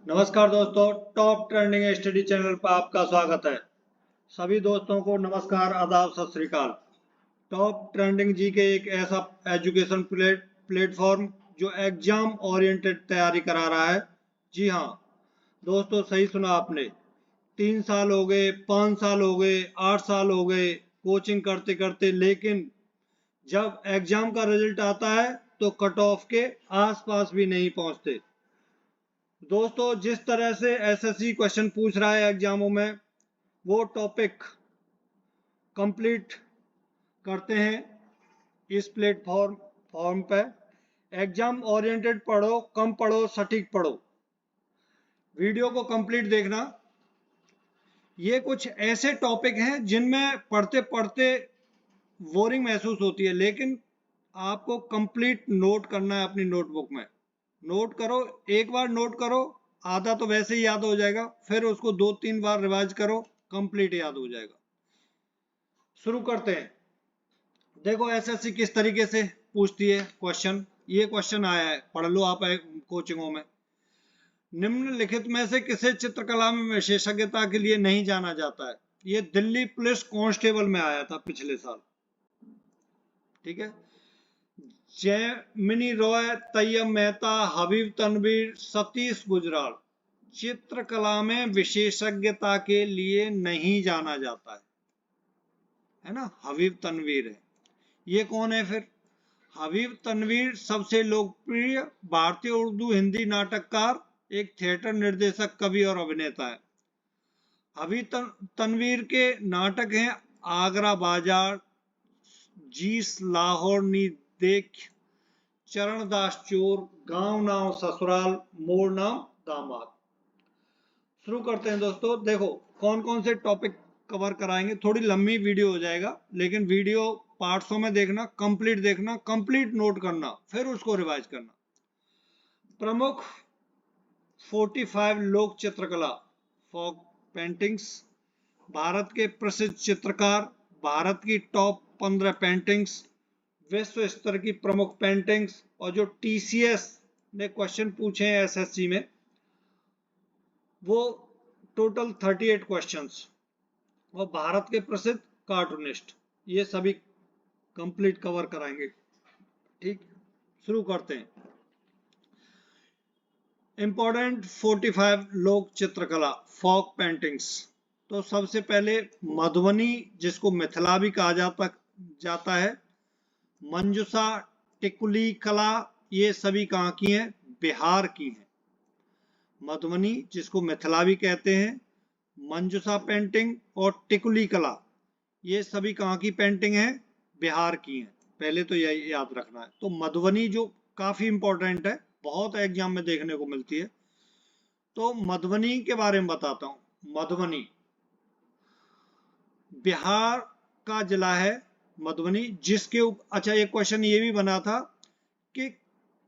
नमस्कार दोस्तों, top trending study channel पर आपका स्वागत है। सभी दोस्तों को नमस्कार, आदाब, सत श्री अकाल। टॉप ट्रेंडिंग जी के एक ऐसा एजुकेशन प्लेटफॉर्म जो एग्जाम ओरिएंटेड तैयारी करा रहा है। जी हाँ दोस्तों, सही सुना आपने। 3 साल हो गए, 5 साल हो गए, 8 साल हो गए कोचिंग करते करते, लेकिन जब एग्जाम का रिजल्ट आता है तो कट ऑफ के आसपास भी नहीं पहुंचते। दोस्तों, जिस तरह से एसएससी क्वेश्चन पूछ रहा है एग्जामों में, वो टॉपिक कंप्लीट करते हैं इस फॉर्म पे। एग्जाम ओरिएंटेड पढ़ो, कम पढ़ो, सटीक पढ़ो। वीडियो को कंप्लीट देखना। ये कुछ ऐसे टॉपिक हैं जिनमें पढ़ते पढ़ते बोरिंग महसूस होती है, लेकिन आपको कंप्लीट नोट करना है अपनी नोटबुक में। नोट करो, एक बार नोट करो, आधा तो वैसे ही याद हो जाएगा, फिर उसको 2-3 बार रिवाइज करो, कंप्लीट याद हो जाएगा। शुरू करते हैं। देखो एसएससी किस तरीके से पूछती है क्वेश्चन। ये क्वेश्चन आया है, पढ़ लो आप कोचिंगों में। निम्नलिखित में से किसे चित्रकला में विशेषज्ञता के लिए नहीं जाना जाता है? ये दिल्ली पुलिस कांस्टेबल में आया था पिछले साल। ठीक है। जैमिनी रॉय, तैयब मेहता, हबीब तनवीर, सतीश गुजराल। चित्रकला में विशेषज्ञता के लिए नहीं जाना जाता है ना, हबीब तनवीर है। ये कौन है फिर? हबीब तनवीर सबसे लोकप्रिय भारतीय उर्दू हिंदी नाटककार, एक थिएटर निर्देशक, कवि और अभिनेता है। हबीब तनवीर के नाटक हैं आगरा बाजार, जीस लाहौर नी देख, चरणदास चोर, गांव नाम ससुराल, मोर नाम दामाद। शुरू करते हैं दोस्तों। देखो कौन कौन से टॉपिक कवर कराएंगे। थोड़ी लंबी वीडियो हो जाएगा, लेकिन वीडियो पार्ट्सों में देखना, कंप्लीट नोट करना, फिर उसको रिवाइज करना। प्रमुख 45 लोक चित्रकला, फॉक पेंटिंग्स। भारत के प्रसिद्ध चित्रकार, भारत की टॉप 15 पेंटिंग्स, विश्व स्तर की प्रमुख पेंटिंग्स, और जो टीसीएस ने क्वेश्चन पूछे हैं एसएससी में, वो टोटल 38 क्वेश्चंस, और भारत के प्रसिद्ध कार्टूनिस्ट। ये सभी कंप्लीट कवर कराएंगे। ठीक, शुरू करते हैं। इंपॉर्टेंट 45 लोक चित्रकला, फॉक पेंटिंग्स। तो सबसे पहले मधुबनी, जिसको मिथिला भी कहा जाता है, मंजूषा, टिकुली कला, ये सभी कहाँ की हैं? बिहार की हैं। मधुबनी, जिसको मिथिला भी कहते हैं, मंजूषा पेंटिंग और टिकुली कला, ये सभी कहाँ की पेंटिंग है? बिहार की हैं। पहले तो यही याद रखना है। तो मधुबनी जो काफी इंपॉर्टेंट है, बहुत एग्जाम में देखने को मिलती है। तो मधुबनी के बारे में बताता हूं। मधुबनी बिहार का जिला है मधुबनी, जिसके अच्छा एक क्वेश्चन ये भी बना था कि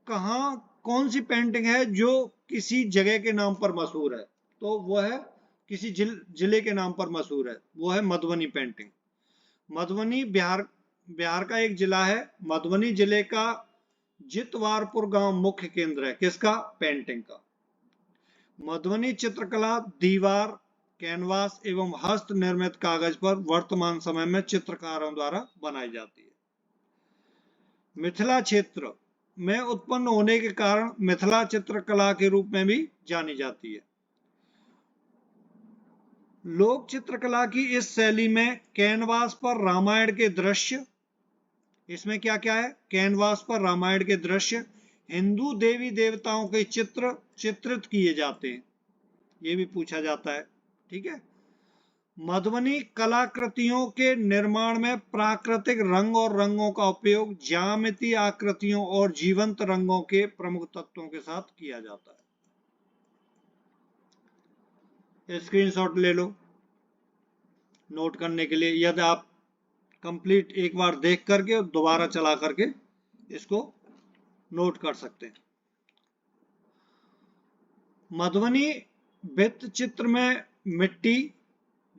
कौन सी पेंटिंग है जो किसी जगह के नाम पर मशहूर है? तो वो है किसी जिले के नाम पर मशहूर है, वो है मधुबनी पेंटिंग। मधुबनी बिहार का एक जिला है। मधुबनी जिले का जितवारपुर गांव मुख्य केंद्र है किसका? पेंटिंग का। मधुबनी चित्रकला दीवार, कैनवास एवं हस्त निर्मित कागज पर वर्तमान समय में चित्रकारों द्वारा बनाई जाती है। मिथिला क्षेत्र में उत्पन्न होने के कारण मिथिला चित्रकला के रूप में भी जानी जाती है। लोक चित्रकला की इस शैली में कैनवास पर रामायण के दृश्य, इसमें क्या क्या है? कैनवास पर रामायण के दृश्य, हिंदू देवी देवताओं के चित्र चित्रित किए जाते हैं। ये भी पूछा जाता है। ठीक है। मधुबनी कलाकृतियों के निर्माण में प्राकृतिक रंग और रंगों का उपयोग ज्यामितीय आकृतियों और जीवंत रंगों के प्रमुख तत्वों के साथ किया जाता है। स्क्रीनशॉट ले लो नोट करने के लिए, यदि आप कंप्लीट एक बार देख करके दोबारा चला करके इसको नोट कर सकते हैं। मधुबनी भित्ति चित्र में मिट्टी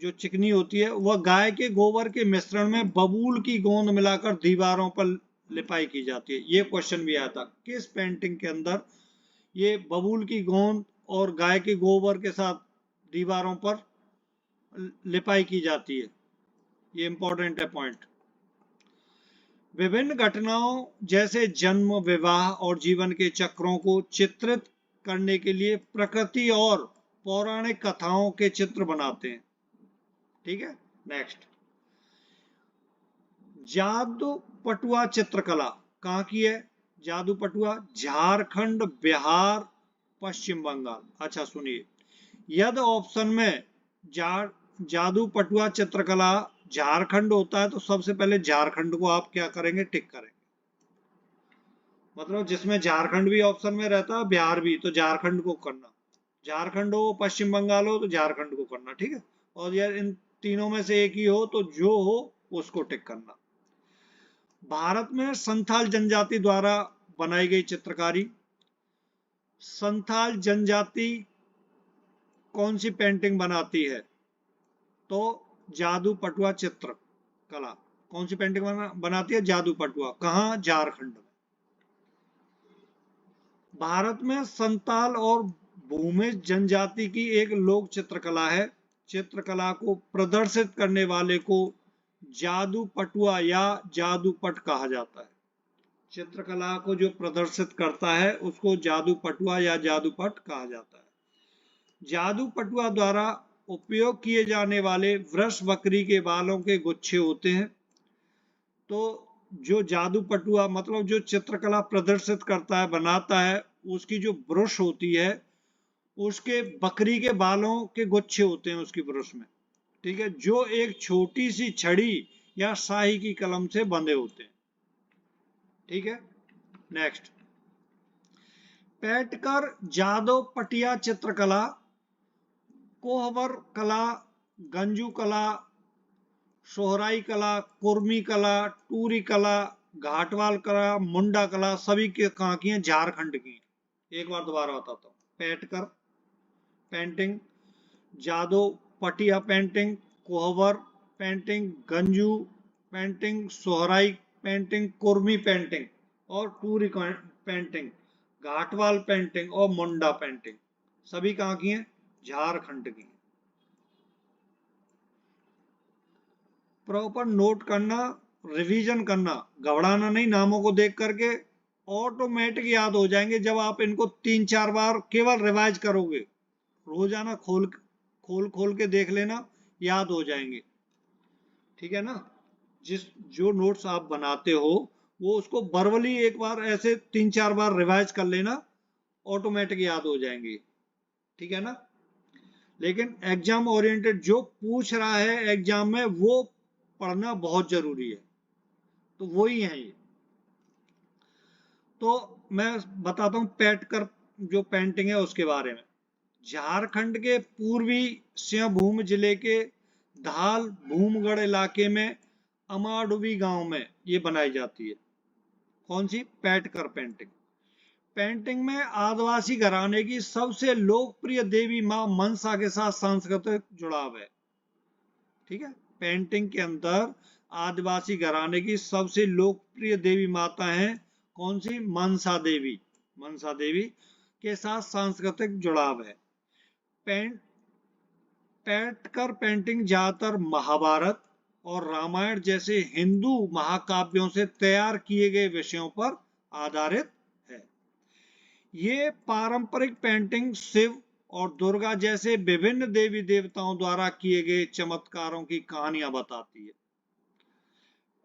जो चिकनी होती है, वह गाय के गोबर के मिश्रण में बबूल की गोंद मिलाकर दीवारों पर लिपाई की जाती है। ये क्वेश्चन भी आया था, किस पेंटिंग के अंदर ये बबूल की गोंद और गाय के गोबर के साथ दीवारों पर लिपाई की जाती है। ये इंपॉर्टेंट है पॉइंट। विभिन्न घटनाओं जैसे जन्म, विवाह और जीवन के चक्रों को चित्रित करने के लिए प्रकृति और पौराणिक कथाओं के चित्र बनाते हैं। ठीक है, नेक्स्ट। जादू पटुआ चित्रकला कहाँ की है? जादू पटुआ झारखंड, बिहार, पश्चिम बंगाल। अच्छा सुनिए, यदि ऑप्शन में जादू पटुआ चित्रकला झारखंड होता है तो सबसे पहले झारखंड को आप क्या करेंगे? टिक करेंगे। मतलब जिसमें झारखंड भी ऑप्शन में रहता है, बिहार भी, तो झारखंड को करना। झारखंड हो, पश्चिम बंगाल हो तो झारखंड को करना। ठीक है, और यार इन तीनों में से एक ही हो तो जो हो उसको टिक करना। भारत में संथाल जनजाति द्वारा बनाई गई चित्रकारी। संथाल जनजाति कौन सी पेंटिंग बनाती है? तो जादू पटुआ चित्रकला। कौन सी पेंटिंग बनाती है? जादू पटुआ। कहाँ? झारखंड में। भारत में संताल और भूमिज जनजाति की एक लोक चित्रकला है। चित्रकला को प्रदर्शित करने वाले को जादू पटुआ या जादू पट कहा जाता है। चित्रकला को जो प्रदर्शित करता है उसको जादू पटुआ या जादू पट कहा जाता है। जादू पटुआ द्वारा उपयोग किए जाने वाले वृष बकरी के बालों के गुच्छे होते हैं। तो जो जादू पटुआ मतलब जो चित्रकला प्रदर्शित करता है, बनाता है, उसकी जो ब्रश होती है उसके बकरी के बालों के गुच्छे होते हैं उसकी ब्रश में। ठीक है, जो एक छोटी सी छड़ी या शाही की कलम से बंधे होते हैं। ठीक है, नेक्स्ट। पेटकर जादव पटिया चित्रकला, कोहबर कला, गंजू कला, सोहराई कला, कुर्मी कला, टूरी कला, घाटवाल कला, मुंडा कला सभी के कहाँ की हैं? झारखंड की। एक बार दोबारा बताता हूँ। Petkar painting, Jadav Patia painting, Kohbar painting, Ganju painting, Sohrai painting, Kurmi painting और टूरी पेंटिंग, घाटवाल पेंटिंग और मुंडा पेंटिंग सभी कहाँ की हैं? झारखंड की। प्रॉपर नोट करना, रिवीजन करना, घबराना नहीं। नामों को देख करके ऑटोमेटिक याद हो जाएंगे जब आप इनको 3-4 बार केवल रिवाइज करोगे। रोजाना खोल खोल के देख लेना, याद हो जाएंगे। ठीक है ना? जो नोट्स आप बनाते हो वो उसको वर्बली एक बार ऐसे 3-4 बार रिवाइज कर लेना, ऑटोमेटिक याद हो जाएंगे। ठीक है ना? लेकिन एग्जाम ओरिएंटेड जो पूछ रहा है एग्जाम में वो पढ़ना बहुत जरूरी है, तो वो ही है ये। तो मैं बताता हूँ पेटकर जो पेंटिंग है उसके बारे में। झारखंड के पूर्वी सिंहभूम जिले के धाल भूमगढ़ इलाके में अमाडुवी गांव में ये बनाई जाती है। कौन सी? पेटकर पेंटिंग। पेंटिंग में आदिवासी घराने की सबसे लोकप्रिय देवी मां मनसा के साथ सांस्कृतिक जुड़ाव है। ठीक है, पेंटिंग के अंदर आदिवासी घराने की सबसे लोकप्रिय देवी माता है कौन सी? मनसा देवी। मनसा देवी के साथ सांस्कृतिक जुड़ाव है। पेटकर पेंटिंग ज्यादातर महाभारत और रामायण जैसे हिंदू महाकाव्यों से तैयार किए गए विषयों पर आधारित है। ये पारंपरिक पेंटिंग शिव और दुर्गा जैसे विभिन्न देवी देवताओं द्वारा किए गए चमत्कारों की कहानियां बताती है।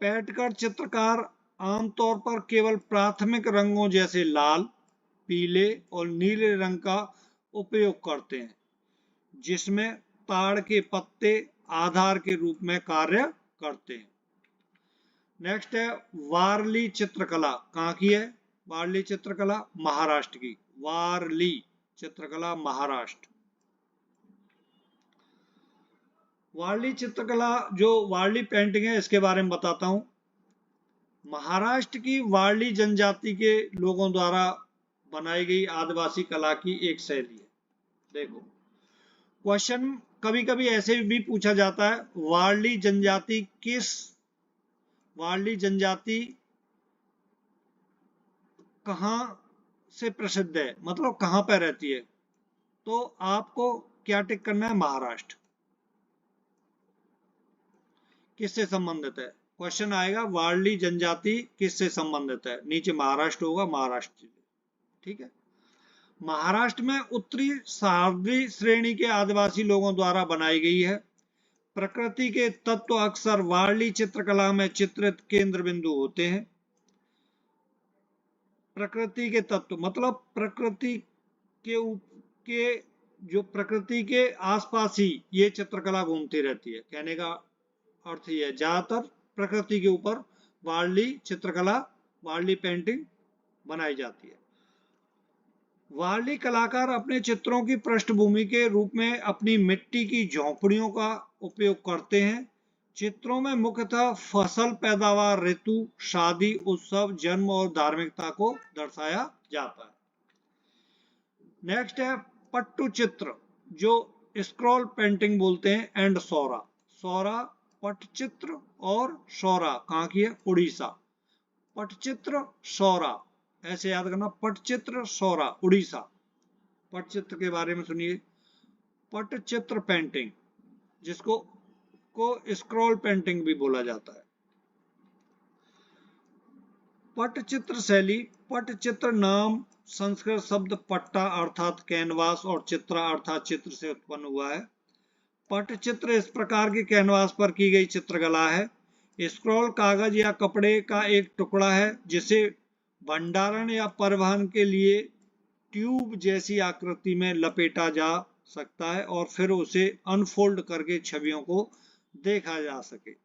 पेटकर चित्रकार आमतौर पर केवल प्राथमिक रंगों जैसे लाल, पीले और नीले रंग का उपयोग करते हैं, जिसमें ताड़ के पत्ते आधार के रूप में कार्य करते हैं। नेक्स्ट है वारली चित्रकला। कहाँ की है? वारली चित्रकला महाराष्ट्र की। वारली चित्रकला महाराष्ट्र। वारली चित्रकला जो वारली पेंटिंग है इसके बारे में बताता हूं। महाराष्ट्र की वारली जनजाति के लोगों द्वारा बनाई गई आदिवासी कला की एक शैली है। देखो, क्वेश्चन कभी कभी ऐसे भी पूछा जाता है, वारली जनजाति कहां से प्रसिद्ध है, मतलब कहां पर रहती है। तो आपको क्या टिक करना है? महाराष्ट्र। किससे संबंधित है? क्वेश्चन आएगा वारली जनजाति किससे संबंधित है, नीचे महाराष्ट्र होगा, महाराष्ट्र। ठीक है। महाराष्ट्र में उत्तरी सह्याद्री श्रेणी के आदिवासी लोगों द्वारा बनाई गई है। प्रकृति के तत्व अक्सर वारली चित्रकला में चित्रित केंद्र बिंदु होते हैं। प्रकृति के तत्व मतलब प्रकृति के जो प्रकृति के आसपास ही ये चित्रकला घूमती रहती है। कहने का अर्थ ये है ज्यादातर प्रकृति के ऊपर वारली चित्रकला, वारली पेंटिंग बनाई जाती है। वारली कलाकार अपने चित्रों की पृष्ठभूमि के रूप में अपनी मिट्टी की झोंपड़ियों का उपयोग करते हैं। चित्रों में मुख्यतः फसल पैदावार, ऋतु, शादी, उत्सव, जन्म और धार्मिकता को दर्शाया जाता है। नेक्स्ट है पट्टू चित्र, जो स्क्रॉल पेंटिंग बोलते हैं, एंड सौरा। सौरा पटचित्र और सौरा कहाँ की है? उड़ीसा। पटचित्र सौरा ऐसे याद करना, पटचित्र सौरा उड़ीसा। पटचित्र के बारे में सुनिए। पटचित्र पेंटिंग, जिसको स्क्रॉल पेंटिंग भी बोला जाता है। पटचित्र शैली, पटचित्र नाम संस्कृत शब्द पट्टा अर्थात कैनवास और चित्रा अर्थात चित्र से उत्पन्न हुआ है। पटचित्र इस प्रकार के कैनवास पर की गई चित्रकला है। स्क्रॉल कागज या कपड़े का एक टुकड़ा है जिसे भंडारण या परिवहन के लिए ट्यूब जैसी आकृति में लपेटा जा सकता है और फिर उसे अनफोल्ड करके छवियों को देखा जा सके।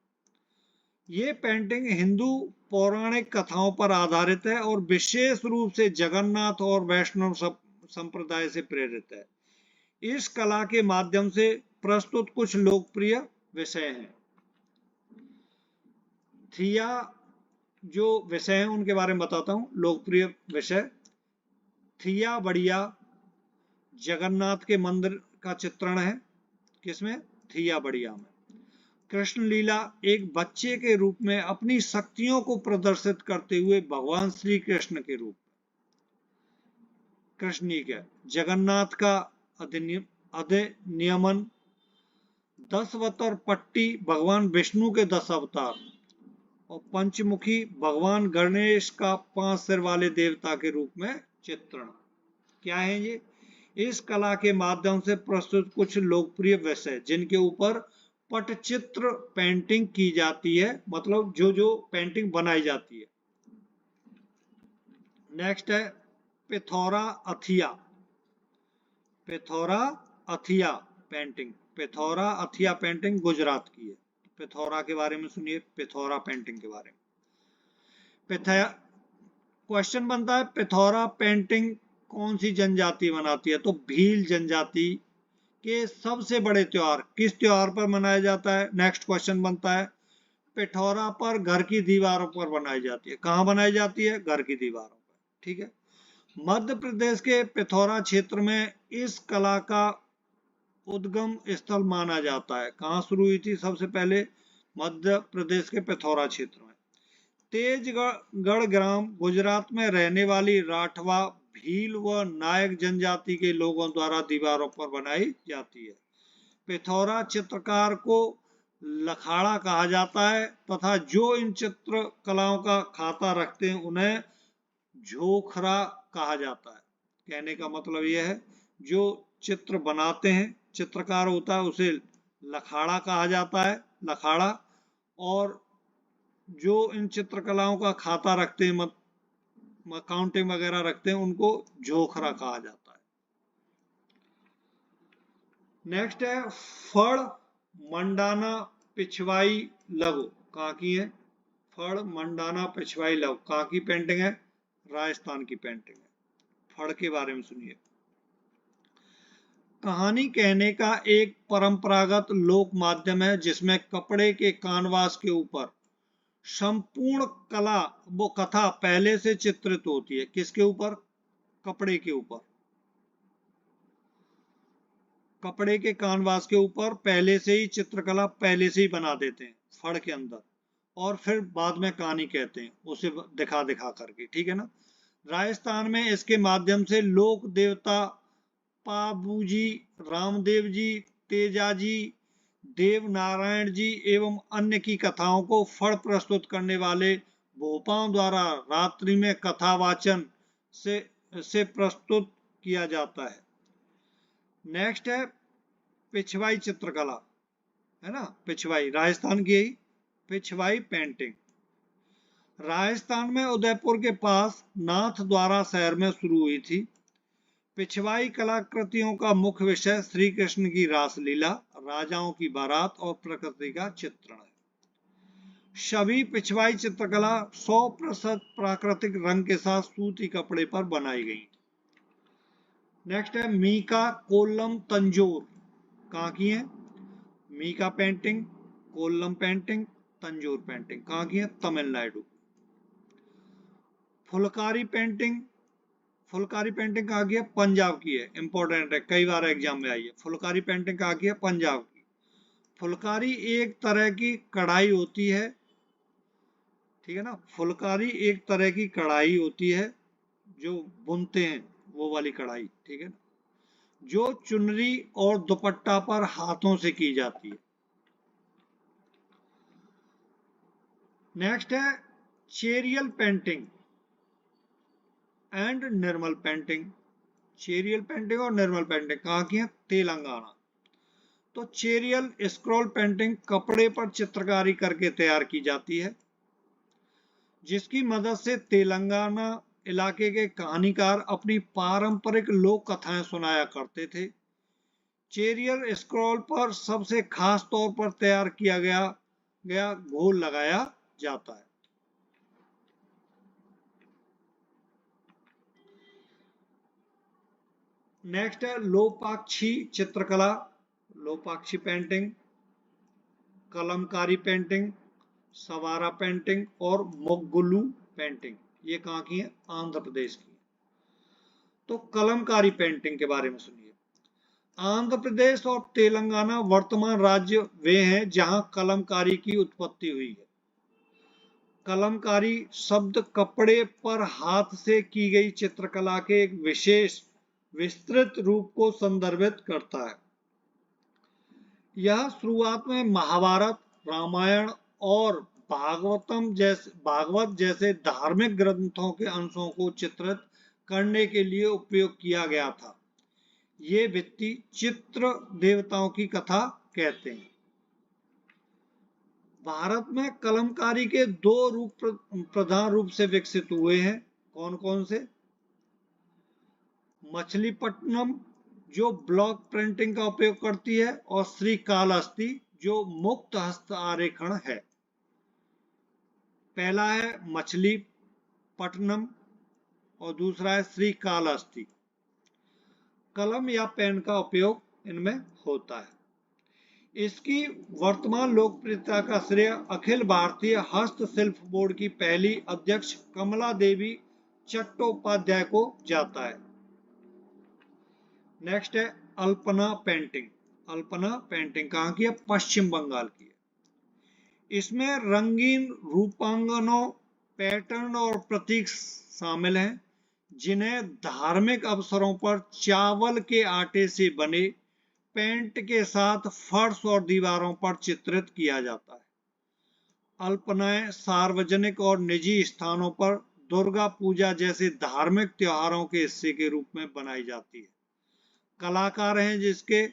ये पेंटिंग हिंदू पौराणिक कथाओं पर आधारित है और विशेष रूप से जगन्नाथ और वैष्णव संप्रदाय से प्रेरित है। इस कला के माध्यम से प्रस्तुत कुछ लोकप्रिय विषय हैं। थिया जो विषय हैं उनके बारे में बताता हूं। लोकप्रिय विषय, थिया बढ़िया जगन्नाथ के मंदिर का चित्रण है। किसमें? थिया बढ़िया में। कृष्ण लीला, एक बच्चे के रूप में अपनी शक्तियों को प्रदर्शित करते हुए भगवान श्री कृष्ण के रूप में। कृष्ण के जगन्नाथ का अधिनियमन, 10 अवतार पट्टी भगवान विष्णु के 10 अवतार और पंचमुखी भगवान गणेश का 5 सिर वाले देवता के रूप में चित्रण। क्या है ये? इस कला के माध्यम से प्रस्तुत कुछ लोकप्रिय विषय जिनके ऊपर पटचित्र पेंटिंग की जाती है, मतलब जो पेंटिंग बनाई जाती है। नेक्स्ट है पिथौरा अथिया। पिथौरा अथिया पेंटिंग, पिथौरा अथिया पेंटिंग गुजरात की है। पिथौरा के बारे में सुनिए, पिथौरा पेंटिंग के बारे में। क्वेश्चन बनता है पिथौरा पेंटिंग कौन सी जनजाति बनाती है? तो भील जनजाति के सबसे बड़े त्योहार किस त्योहार पर मनाया जाता है? नेक्स्ट क्वेश्चन बनता है पिथौरा पर घर की दीवारों पर बनाई जाती है। कहाँ बनाई जाती है? घर की दीवारों पर। ठीक है। मध्य प्रदेश के पिथौरा क्षेत्र में इस कला का उद्गम स्थल माना जाता है। कहाँ शुरू हुई थी? सबसे पहले मध्य प्रदेश के पिथौरा क्षेत्र में। तेजगढ़ ग्राम गुजरात में रहने वाली राठवा, भील व नायक जनजाति के लोगों द्वारा दीवारों पर बनाई जाती है। पिथौरा चित्रकार को लखाड़ा कहा जाता है तथा जो इन चित्रकलाओं का खाता रखते हैं उन्हें झोखरा कहा जाता है। कहने का मतलब यह है जो चित्र बनाते हैं, चित्रकार होता है, उसे लखाड़ा कहा जाता है, लखाड़ा। और जो इन चित्रकलाओं का खाता रखते हैं, काउंटिंग वगैरह रखते हैं, उनको झोखरा कहा जाता है। नेक्स्ट है फड़ मंडाना पिछवाई लघु। कहाँ की है? फड़ मंडाना पिछवाई लघु कहाँ की पेंटिंग है? राजस्थान की पेंटिंग है। फड़ के बारे में सुनिए। कहानी कहने का एक परंपरागत लोक माध्यम है जिसमें कपड़े के कानवास के ऊपर संपूर्ण कला वो कथा पहले से चित्रित होती है। किसके ऊपर? कपड़े के ऊपर। कपड़े के कानवास के ऊपर पहले से ही चित्रकला पहले से ही बना देते हैं फड़ के अंदर, और फिर बाद में कहानी कहते हैं उसे दिखा दिखा करके। ठीक है ना। राजस्थान में इसके माध्यम से लोक देवता पाबूजी, रामदेव जी, तेजाजी, देव नारायण जी एवं अन्य की कथाओं को फड़ प्रस्तुत करने वाले भोपाओं द्वारा रात्रि में कथा वाचन से प्रस्तुत किया जाता है। नेक्स्ट है पिछवाई चित्रकला, है ना, पिछवाई राजस्थान की पिछवाई पेंटिंग। राजस्थान में उदयपुर के पास नाथ द्वारा शहर में शुरू हुई थी। पिछवाई कलाकृतियों का मुख्य विषय श्री कृष्ण की रासलीला, राजाओं की बारात और प्रकृति का चित्रण है। सभी पिछवाई चित्रकला 100% प्राकृतिक रंग के साथ सूती कपड़े पर बनाई गई। नेक्स्ट है मीका कोल्लम तंजोर, कहाँ की है? Mica painting, Kollam painting, Tanjore painting कहाँ की है? तमिलनाडु। फुलकारी पेंटिंग, फुलकारी पेंटिंग कहाँ की है? पंजाब की है, इंपॉर्टेंट है, कई बार एग्जाम में आई है। फुलकारी पेंटिंग कहाँ की है? पंजाब की। फुलकारी एक तरह की कढ़ाई होती है, ठीक है ना, फुलकारी एक तरह की कढ़ाई होती है जो बुनते हैं, वो वाली कढ़ाई, ठीक है ना, जो चुनरी और दुपट्टा पर हाथों से की जाती है। नेक्स्ट है Cheriyal painting and Nirmal painting. Cheriyal painting और निर्मल पेंटिंग कहाँ की है? तेलंगाना। तो चेरियल स्क्रॉल पेंटिंग कपड़े पर चित्रकारी करके तैयार की जाती है, जिसकी मदद से तेलंगाना इलाके के कहानीकार अपनी पारंपरिक लोक कथाएं सुनाया करते थे। चेरियल स्क्रॉल पर सबसे खास तौर पर तैयार किया गया घोल लगाया जाता है। नेक्स्ट है लोपाक्षी चित्रकला, लोपाक्षी पेंटिंग, कलमकारी पेंटिंग, सवारा पेंटिंग और मोग्गुलू पेंटिंग, ये कहाँ की है? आंध्र प्रदेश की। तो कलमकारी पेंटिंग के बारे में सुनिए। आंध्र प्रदेश और तेलंगाना वर्तमान राज्य वे हैं जहां कलमकारी की उत्पत्ति हुई है। कलमकारी शब्द कपड़े पर हाथ से की गई चित्रकला के एक विशेष विस्तृत रूप को संदर्भित करता है। यह शुरुआत में महाभारत, रामायण और भागवत जैसे धार्मिक ग्रंथों के अंशों को चित्रित करने के लिए उपयोग किया गया था। ये भित्ति चित्र देवताओं की कथा कहते हैं। भारत में कलमकारी के दो रूप प्रधान रूप से विकसित हुए हैं। कौन कौन से? मछलीपट्टनम जो ब्लॉक प्रिंटिंग का उपयोग करती है, और श्रीकालहस्ती जो मुक्त हस्त आरेखण है। पहला है मछलीपट्टनम और दूसरा है श्रीकालहस्ती। कलम या पेन का उपयोग इनमें होता है। इसकी वर्तमान लोकप्रियता का श्रेय अखिल भारतीय हस्तशिल्प बोर्ड की पहली अध्यक्ष कमला देवी चट्टोपाध्याय को जाता है। नेक्स्ट है अल्पना पेंटिंग। अल्पना पेंटिंग कहाँ की है? पश्चिम बंगाल की है। इसमें रंगीन रूपांगनों, पैटर्न और प्रतीक शामिल हैं, जिन्हें धार्मिक अवसरों पर चावल के आटे से बने पेंट के साथ फर्श और दीवारों पर चित्रित किया जाता है। अल्पनाएं सार्वजनिक और निजी स्थानों पर दुर्गा पूजा जैसे धार्मिक त्योहारों के हिस्से के रूप में बनाई जाती है। कलाकार हैं जिसके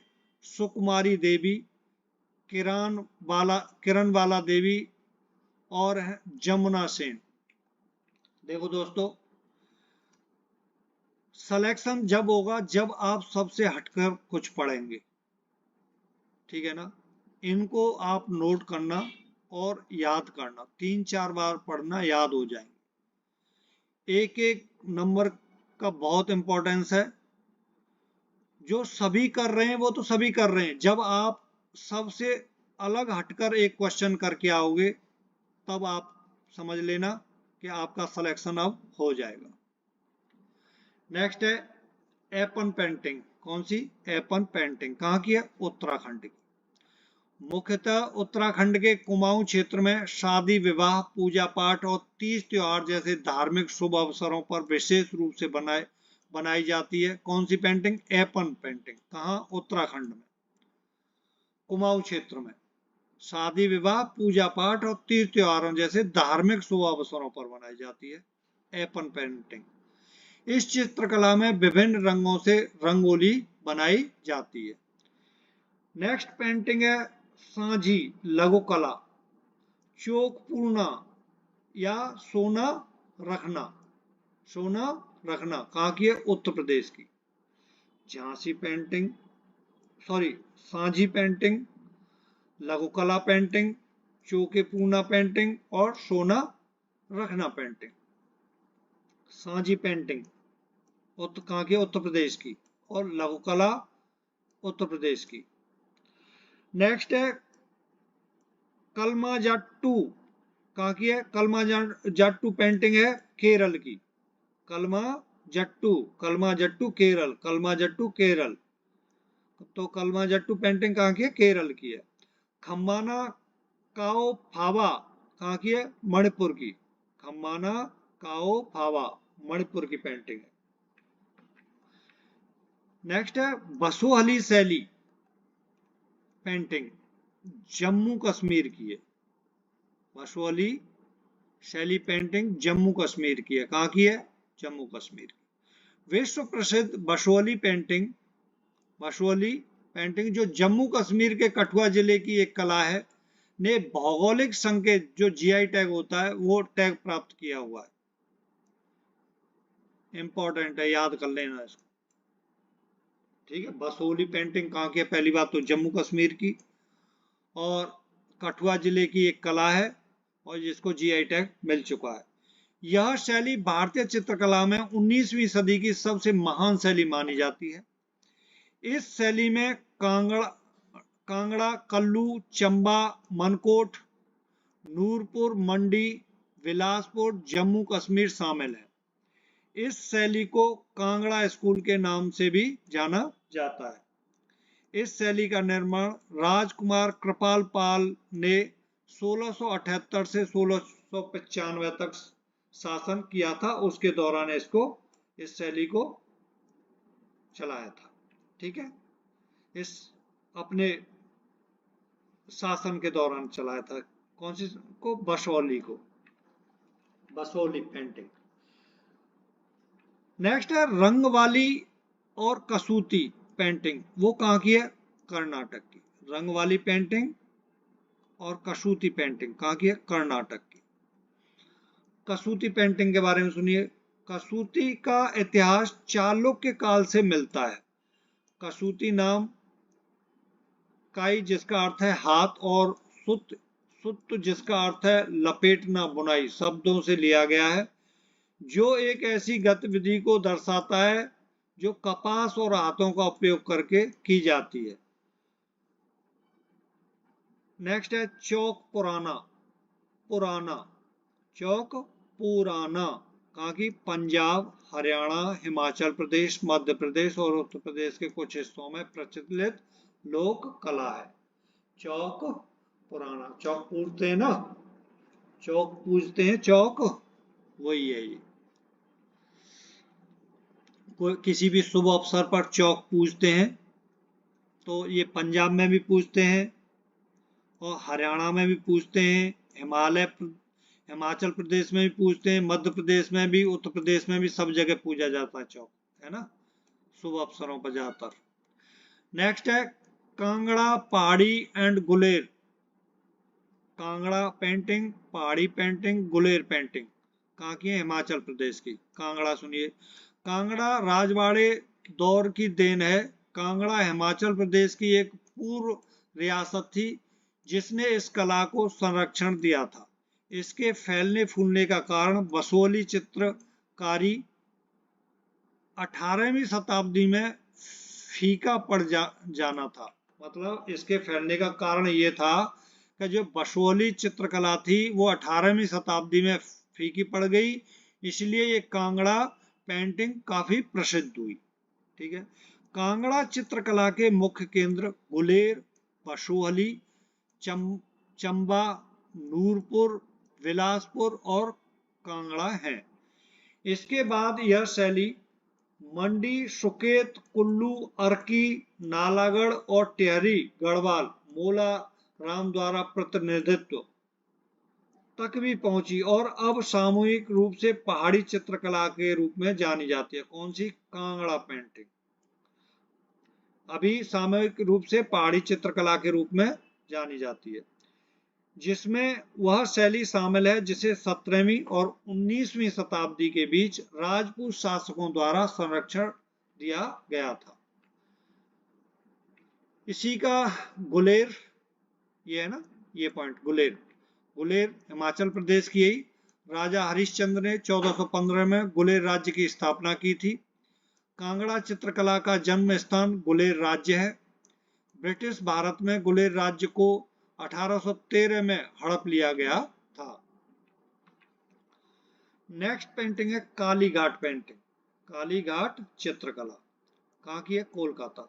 सुकुमारी देवी, किरण बाला देवी और जमुना सेन। देखो दोस्तों, सिलेक्शन जब होगा जब आप सबसे हटकर कुछ पढ़ेंगे, ठीक है ना। इनको आप नोट करना और याद करना, 3-4 बार पढ़ना, याद हो जाएंगे। एक एक नंबर का बहुत इंपॉर्टेंस है। जो सभी कर रहे हैं वो तो सभी कर रहे हैं, जब आप सबसे अलग हटकर एक क्वेश्चन करके आओगे तब आप समझ लेना कि आपका सिलेक्शन अब हो जाएगा। नेक्स्ट है एपन पेंटिंग। कौन सी? एपन पेंटिंग कहाँ की है? उत्तराखंड की। मुख्यतः उत्तराखंड के कुमाऊं क्षेत्र में शादी, विवाह, पूजा पाठ और तीज त्योहार जैसे धार्मिक शुभ अवसरों पर विशेष रूप से बनाई जाती है। कौन सी पेंटिंग? एपन पेंटिंग। कहाँ? उत्तराखंड में, कुमाऊं क्षेत्र में। शादी विवाह, पूजा पाठ और तीर्थ त्योहारों जैसे धार्मिक शुभ अवसरों पर बनाई जाती है एपन पेंटिंग। इस चित्रकला में विभिन्न रंगों से रंगोली बनाई जाती है। नेक्स्ट पेंटिंग है सांझी लघु कला, चौक पूर्णा या सोना रखना। सोना रखना कहाँ की है? उत्तर प्रदेश की। झांसी पेंटिंग, सॉरी सांझी पेंटिंग, लघु कला पेंटिंग, चौके पूर्णा पेंटिंग और सोना रखना पेंटिंग। सांझी पेंटिंग कहाँ की? उत्तर प्रदेश की। और लघु कला उत्तर प्रदेश की। नेक्स्ट है कलमाजाट्टू, कहाँ की है? कलमाजाट्टू पेंटिंग है केरल की। कलमाजट्टू केरल, कलमाजट्टू केरल। तो कलमाजट्टू पेंटिंग कहाँ की है? केरल की है। खम्बाना काओ फावा कहाँ की है? मणिपुर की। खम्बाना काओ फावा मणिपुर की पेंटिंग है। नेक्स्ट है बसोहली शैली पेंटिंग, जम्मू कश्मीर की है। बसोहली शैली पेंटिंग जम्मू कश्मीर की है। कहाँ की है? जम्मू कश्मीर की। विश्व प्रसिद्ध बसोहली पेंटिंग जो जम्मू कश्मीर के कठुआ जिले की एक कला है, ने भौगोलिक संकेत जो जीआई टैग होता है वो टैग प्राप्त किया हुआ है। इंपॉर्टेंट है, याद कर लेना इसको। ठीक है, बसोहली पेंटिंग कहाँ की है? पहली बात तो जम्मू कश्मीर की और कठुआ जिले की एक कला है और जिसको जीआई टैग मिल चुका है। यह शैली भारतीय चित्रकला में 19वीं सदी की सबसे महान शैली मानी जाती है। इस शैली में कांगड़ा, कल्लू, चंबा, मनकोट, नूरपुर, मंडी, बिलासपुर, जम्मू कश्मीर शामिल है। इस शैली को कांगड़ा स्कूल के नाम से भी जाना जाता है। इस शैली का निर्माण राजकुमार कृपाल पाल ने 1678 से 1695 तक शासन किया था। उसके दौरान इस शैली को चलाया था। ठीक है, इस अपने शासन के दौरान चलाया था। कौन सी को? बसोहली को, बसोहली पेंटिंग। नेक्स्ट है रंगवाली और कसूती पेंटिंग, वो कहाँ की है? कर्नाटक की। रंगवाली पेंटिंग और कसूती पेंटिंग कहाँ की है? कर्नाटक की। कसूती पेंटिंग के बारे में सुनिए। कसूती का इतिहास चालुक्य काल से मिलता है। कसूती नाम काई जिसका अर्थ है हाथ और सुत जिसका अर्थ है लपेटना, बुनाई, शब्दों से लिया गया है, जो एक ऐसी गतिविधि को दर्शाता है जो कपास और हाथों का उपयोग करके की जाती है। नेक्स्ट है चौक पुराना, चौक पुराना कहाँ की? पंजाब, हरियाणा, हिमाचल प्रदेश, मध्य प्रदेश और उत्तर प्रदेश के कुछ हिस्सों में प्रचलित लोक कला है। चौक पुराना, चौक पूजते हैं ना, चौक पूजते हैं, चौक वही है ये। कोई किसी भी शुभ अवसर पर चौक पूजते हैं, तो ये पंजाब में भी पूजते हैं और हरियाणा में भी पूजते हैं, हिमाचल प्रदेश में भी पूजते हैं, मध्य प्रदेश में भी, उत्तर प्रदेश में भी, सब जगह पूजा जाता है चौक, है ना, शुभ अवसरों पर ज्यादातर। नेक्स्ट है कांगड़ा पहाड़ी एंड गुलेर। कांगड़ा पेंटिंग, पहाड़ी पेंटिंग, गुलेर पेंटिंग कहाँ की है? हिमाचल प्रदेश की। कांगड़ा सुनिए। कांगड़ा राजवाड़े दौर की देन है। कांगड़ा हिमाचल प्रदेश की एक पूर्व रियासत थी जिसने इस कला को संरक्षण दिया था। इसके फैलने फूलने का कारण बसोहली चित्रकारी 18वीं शताब्दी में फीका पड़ जाना था। मतलब इसके फैलने का कारण ये था कि जो बसोहली चित्रकला थी वो 18वीं शताब्दी में फीकी पड़ गई, इसलिए ये कांगड़ा पेंटिंग काफी प्रसिद्ध हुई। ठीक है, कांगड़ा चित्रकला के मुख्य केंद्र गुलेर, बसोहली, चंबा, नूरपुर, बिलासपुर और कांगड़ा हैं। इसके बाद यह शैली मंडी, सुकेत, कुल्लू, अर्की, नालागढ़ और टिहरी गढ़वाल मोला राम द्वारा प्रतिनिधित्व तक भी पहुंची और अब सामूहिक रूप से पहाड़ी चित्रकला के रूप में जानी जाती है। कौन सी? कांगड़ा पेंटिंग अभी सामूहिक रूप से पहाड़ी चित्रकला के रूप में जानी जाती है, जिसमें वह शैली शामिल है जिसे 17वीं और 19वीं शताब्दी के बीच राजपूत शासकों द्वारा संरक्षण दिया गया था। इसी का गुलेर, ये है ना, ये पॉइंट गुलेर हिमाचल प्रदेश की यही राजा हरिश्चंद्र ने 1415 में गुलेर राज्य की स्थापना की थी। कांगड़ा चित्रकला का जन्म स्थान गुलेर राज्य है। ब्रिटिश भारत में गुलेर राज्य को 1813 में हड़प लिया गया था। नेक्स्ट पेंटिंग है कालीघाट पेंटिंग। कालीघाट चित्रकला कहाँ की है? कोलकाता।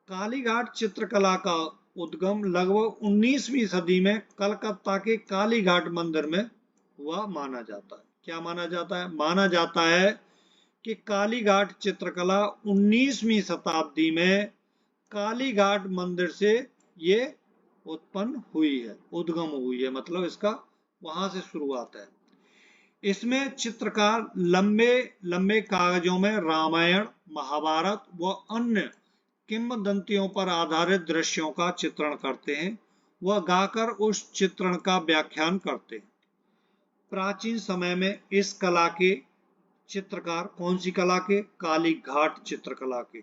कालीघाट चित्रकला का उद्गम लगभग 19वीं सदी में कलकत्ता के कालीघाट मंदिर में हुआ माना जाता है। क्या माना जाता है? माना जाता है कि कालीघाट चित्रकला 19वीं शताब्दी में कालीघाट मंदिर से ये उत्पन्न हुई है, उद्गम हुई है, मतलब इसका वहां से शुरुआत है। इसमें चित्रकार लंबे लंबे कागजों में रामायण, महाभारत व अन्य किंवदंतियों पर आधारित दृश्यों का चित्रण करते हैं व गाकर उस चित्रण का व्याख्यान करते हैं। प्राचीन समय में इस कला के चित्रकार कौन सी कला के? कालीघाट चित्रकला के।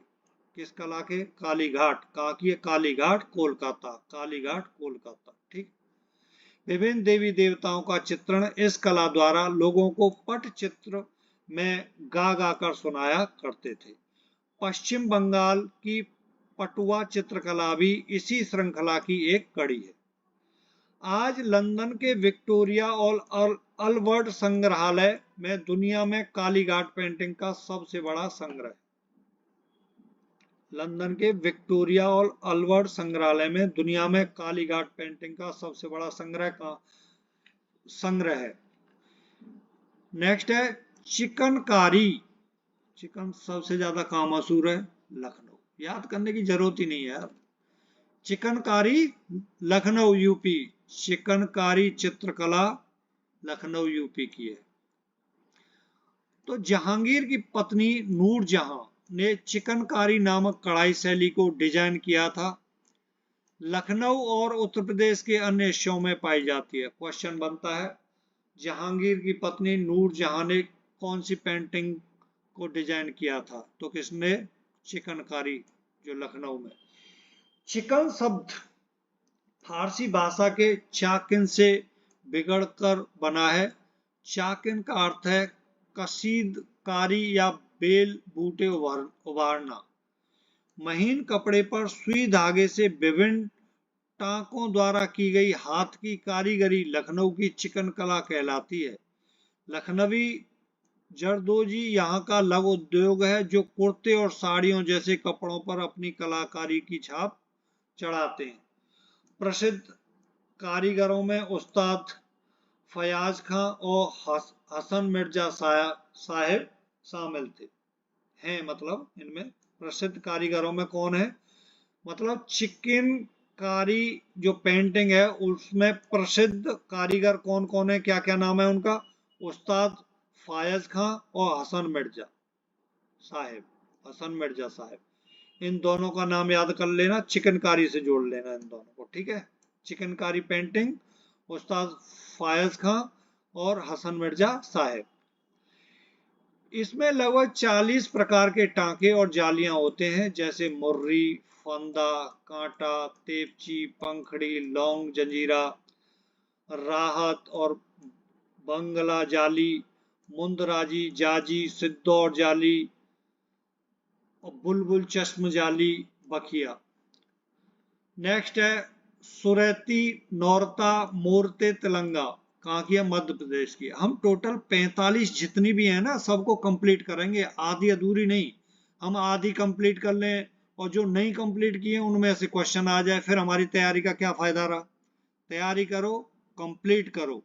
किस कला के? कालीघाट। कहाँ की है? कालीघाट कोलकाता। कालीघाट कोलकाता, ठीक। विभिन्न देवी देवताओं का चित्रण इस कला द्वारा लोगों को पट चित्र में गा गा कर सुनाया करते थे। पश्चिम बंगाल की पटुआ चित्रकला भी इसी श्रृंखला की एक कड़ी है। आज लंदन के विक्टोरिया और अल्बर्ट संग्रहालय में दुनिया में कालीघाट पेंटिंग का सबसे बड़ा संग्रह है। लंदन के विक्टोरिया और अल्बर्ट संग्रहालय में दुनिया में कालीघाट पेंटिंग का सबसे बड़ा संग्रह है। नेक्स्ट है चिकनकारी। चिकन सबसे ज्यादा कहाँ मशहूर है? लखनऊ। याद करने की जरूरत ही नहीं है यार। चिकनकारी लखनऊ यूपी। चिकनकारी चित्रकला लखनऊ यूपी की है। तो जहांगीर की पत्नी नूरजहां ने चिकनकारी नामक कढ़ाई शैली को डिजाइन किया था। लखनऊ और उत्तर प्रदेश के अन्य हिस्सों में पाई जाती है। क्वेश्चन बनता है जहांगीर की पत्नी नूरजहां ने कौन सी पेंटिंग को डिजाइन किया था? तो किसने? चिकनकारी, जो लखनऊ में। चिकन शब्द फारसी भाषा के चाकिन से बिगड़कर बना है। चाकिन का अर्थ है कशीदकारी या बेल बूटे उभारना। महीन कपड़े पर सुई धागे से विभिन्न टांकों द्वारा की गई हाथ की कारीगरी लखनऊ की चिकनकला कहलाती है। लखनवी जरदोजी यहाँ का लघु उद्योग है जो कुर्ते और साड़ियों जैसे कपड़ों पर अपनी कलाकारी की छाप चढ़ाते हैं। प्रसिद्ध कारीगरों में उस्ताद फयाज खां और हसन मिर्जा साहेब शामिल हैं। मतलब इनमें प्रसिद्ध कारीगरों में कौन है? मतलब चिकनकारी जो पेंटिंग है उसमें प्रसिद्ध कारीगर कौन कौन है, क्या क्या नाम है उनका? उस्ताद फयाज खां और हसन मिर्जा साहेब। इन दोनों का नाम याद कर लेना, चिकनकारी से जोड़ लेना इन दोनों को, ठीक है। चिकनकारी पेंटिंग उस्ताद फयाज खां और हसन मिर्जा साहेब। इसमें लगभग 40 प्रकार के टांके और जालियां होते हैं, जैसे मुर्री, फंदा, कांटा, तेपची, पंखड़ी, लौंग, जंजीरा, राहत और बंगला जाली, मुंदराजी, जाजी, सिद्धौर जाली और बुलबुल चश्म जाली, बखिया। नेक्स्ट है सुरैती, नौरता, मोरते, तिलंगा। कहाँ की है? मध्य प्रदेश की। हम टोटल 45 जितनी भी है ना सबको कंप्लीट करेंगे, आधी अधूरी नहीं। हम आधी कंप्लीट कर लें और जो नहीं कंप्लीट किए उनमें से क्वेश्चन आ जाए, फिर हमारी तैयारी का क्या फायदा रहा? तैयारी करो, कंप्लीट करो,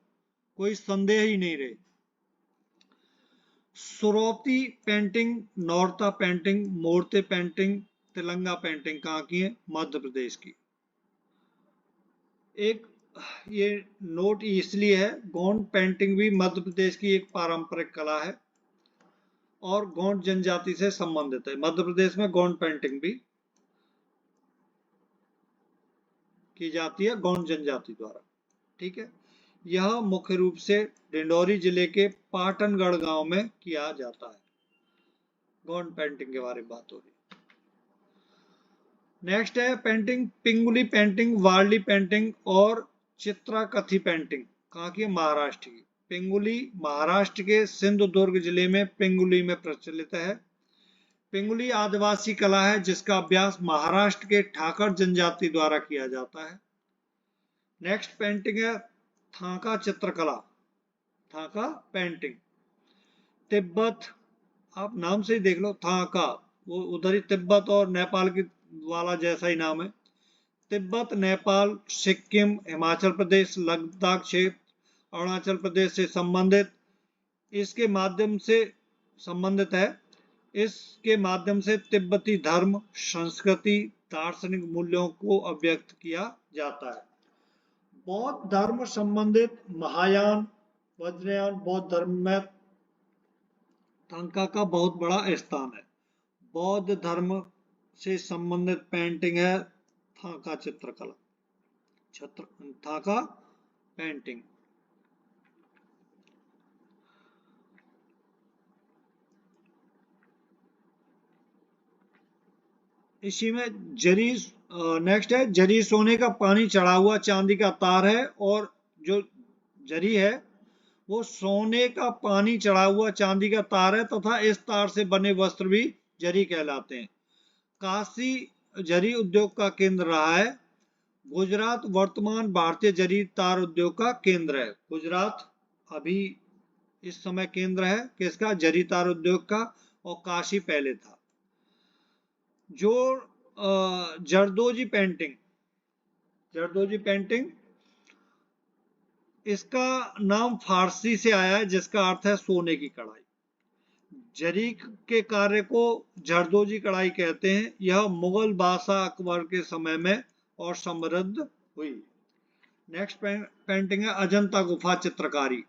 कोई संदेह ही नहीं रहे। सुरौती पेंटिंग, नौरता पेंटिंग, मूर्ति पेंटिंग, तिलंगा पेंटिंग कहाँ की है? मध्य प्रदेश की। एक ये नोट इसलिए है, गोंड पेंटिंग भी मध्य प्रदेश की एक पारंपरिक कला है और गोंड जनजाति से संबंधित है। मध्य प्रदेश में गोंड पेंटिंग भी की जाती है गोंड जनजाति द्वारा। ठीक है, यह मुख्य रूप से डिंडोरी जिले के पाटनगढ़ गांव में किया जाता है। गोंड पेंटिंग के बारे में बात हो रही। नेक्स्ट है पेंटिंग, पिंगुली पेंटिंग, वारली पेंटिंग और चित्राकथी पेंटिंग कहाँ की है? महाराष्ट्र की। पिंगुली महाराष्ट्र के सिंधुदुर्ग जिले में पिंगुली में प्रचलित है। पिंगुली आदिवासी कला है जिसका अभ्यास महाराष्ट्र के ठाकर जनजाति द्वारा किया जाता है। नेक्स्ट पेंटिंग है थाका चित्रकला, थाका पेंटिंग। तिब्बत, आप नाम से ही देख लो, थाका, वो उधर ही तिब्बत और नेपाल की वाला जैसा ही नाम है। तिब्बत, नेपाल, सिक्किम, हिमाचल प्रदेश, लद्दाख क्षेत्र, अरुणाचल प्रदेश से संबंधित इसके माध्यम से संबंधित है। इसके माध्यम से तिब्बती धर्म, संस्कृति, दार्शनिक मूल्यों को अभिव्यक्त किया जाता है। बौद्ध धर्म संबंधित महायान, वज्रयान बौद्ध धर्म में थाका का बहुत बड़ा स्थान है। बौद्ध धर्म से संबंधित पेंटिंग है थाका चित्रकला, थाका पेंटिंग। इसी में जरी, नेक्स्ट है जरी सोने का पानी चढ़ा हुआ चांदी का तार है, और जो जरी है वो सोने का पानी चढ़ा हुआ चांदी का तार है तथा इस तार से बने वस्त्र भी जरी कहलाते हैं। काशी जरी उद्योग का केंद्र रहा है। गुजरात वर्तमान भारतीय जरी तार उद्योग का केंद्र है। गुजरात अभी इस समय केंद्र है किसका? जरी तार उद्योग का, और काशी पहले था। जो जरदोजी पेंटिंग, जरदोजी पेंटिंग इसका नाम फारसी से आया है जिसका अर्थ है सोने की कढ़ाई। जरी के कार्य को जरदोजी कढ़ाई कहते हैं। यह मुगल बादशाह अकबर के समय में और समृद्ध हुई। नेक्स्ट पेंटिंग है अजंता गुफा चित्रकारी।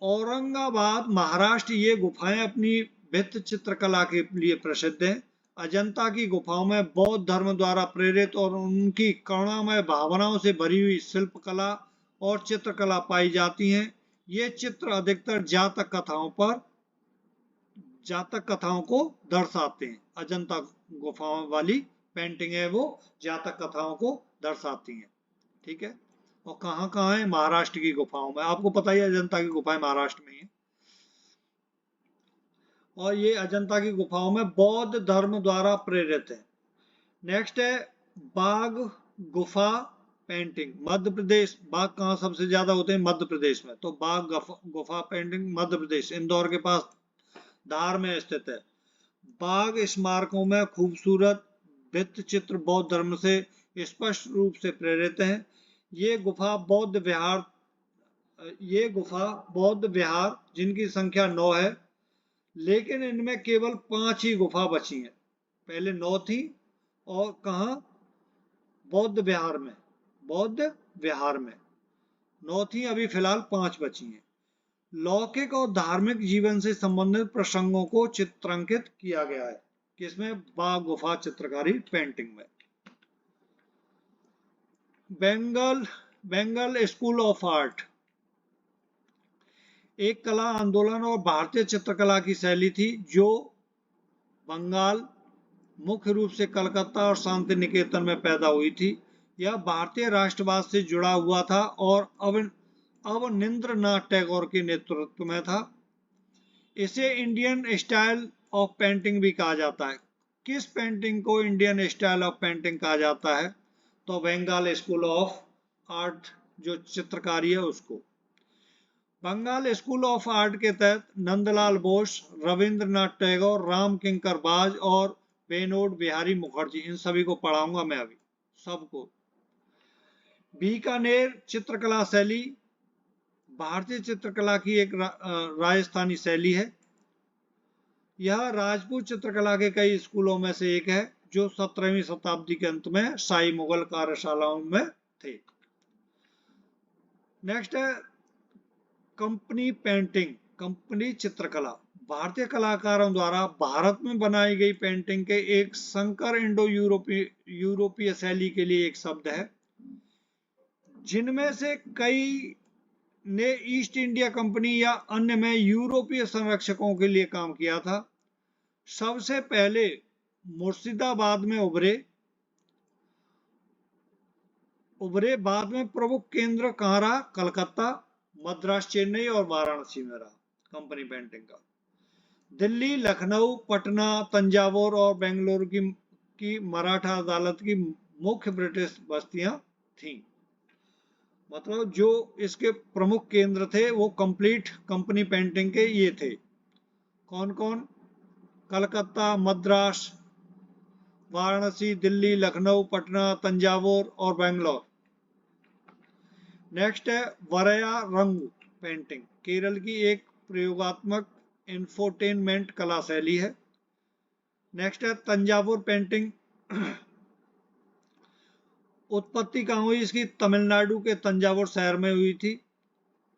औरंगाबाद महाराष्ट्र ये गुफाएं अपनी भित्ति चित्रकला के लिए प्रसिद्ध हैं। अजंता की गुफाओं में बौद्ध धर्म द्वारा प्रेरित और उनकी करुणामय भावनाओं से भरी हुई शिल्पकला और चित्रकला पाई जाती हैं। ये चित्र अधिकतर जातक कथाओं को दर्शाते हैं। अजंता गुफाओं वाली पेंटिंग है वो जातक कथाओं को दर्शाती हैं। ठीक है, और कहाँ कहाँ है? महाराष्ट्र की गुफाओं में। आपको पता ही अजंता की गुफाएं महाराष्ट्र में है। और ये अजंता की गुफाओं में बौद्ध धर्म द्वारा प्रेरित है। नेक्स्ट है बाघ गुफा पेंटिंग, मध्य प्रदेश। बाघ कहाँ सबसे ज्यादा होते हैं? मध्य प्रदेश में। तो बाघ गुफा पेंटिंग मध्य प्रदेश, इंदौर के पास धार में स्थित है। बाघ स्मारकों में खूबसूरत भित्ति चित्र बौद्ध धर्म से स्पष्ट रूप से प्रेरित हैं। ये गुफा बौद्ध विहार जिनकी संख्या 9 है, लेकिन इनमें केवल 5 ही गुफा बची हैं। पहले 9 थी, और कहाँ? बौद्ध विहार में। बौद्ध विहार में 9 थी, अभी फिलहाल 5 बची हैं। लौकिक और धार्मिक जीवन से संबंधित प्रसंगों को चित्रांकित किया गया है। किसमें? बाघ गुफा चित्रकारी पेंटिंग में। बंगाल स्कूल ऑफ आर्ट एक कला आंदोलन और भारतीय चित्रकला की शैली थी जो बंगाल, मुख्य रूप से कलकत्ता और शांति निकेतन में पैदा हुई थी। यह भारतीय राष्ट्रवाद से जुड़ा हुआ था और अवनींद्रनाथ टैगोर के नेतृत्व में था। इसे इंडियन स्टाइल ऑफ पेंटिंग भी कहा जाता है। किस पेंटिंग को इंडियन स्टाइल ऑफ पेंटिंग कहा जाता है? तो बंगाल स्कूल ऑफ आर्ट जो चित्रकारी है उसको। बंगाल स्कूल ऑफ आर्ट के तहत नंदलाल बोस, रविंद्रनाथ टैगोर, राम किंकर बाज और बेनोड बिहारी मुखर्जी, इन सभी को पढ़ाऊंगा मैं अभी सबको। बीकानेर चित्रकला शैली, भारतीय चित्रकला की एक राजस्थानी शैली है। यह राजपूत चित्रकला के कई स्कूलों में से एक है जो 17वीं शताब्दी के अंत में शाही मुगल कार्यशालाओं में थे। नेक्स्ट है कंपनी पेंटिंग, कंपनी चित्रकला। भारतीय कलाकारों द्वारा भारत में बनाई गई पेंटिंग के एक संकर इंडो यूरोपीय शैली के लिए एक शब्द है, जिनमें से कई ने ईस्ट इंडिया कंपनी या अन्य में यूरोपीय संरक्षकों के लिए काम किया था। सबसे पहले मुर्शिदाबाद में उभरे, बाद में प्रमुख केंद्र कहाँ रहा? कलकत्ता, मद्रास, चेन्नई और वाराणसी में रहा कंपनी पेंटिंग का। दिल्ली, लखनऊ, पटना, तंजावुर और बेंगलुरु की मराठा अदालत की मुख्य ब्रिटिश बस्तियां थीं। मतलब जो इसके प्रमुख केंद्र थे वो कंप्लीट कंपनी पेंटिंग के ये थे। कौन कौन? कलकत्ता, मद्रास, वाराणसी, दिल्ली, लखनऊ, पटना, तंजावुर और बेंगलोर। नेक्स्ट है वरया रंगु पेंटिंग, केरल की एक प्रयोगात्मक इंफोटेनमेंट कला शैली है। नेक्स्ट है तंजावुर पेंटिंग। उत्पत्ति कहाँ हुई इसकी? तमिलनाडु के तंजावुर शहर में हुई थी।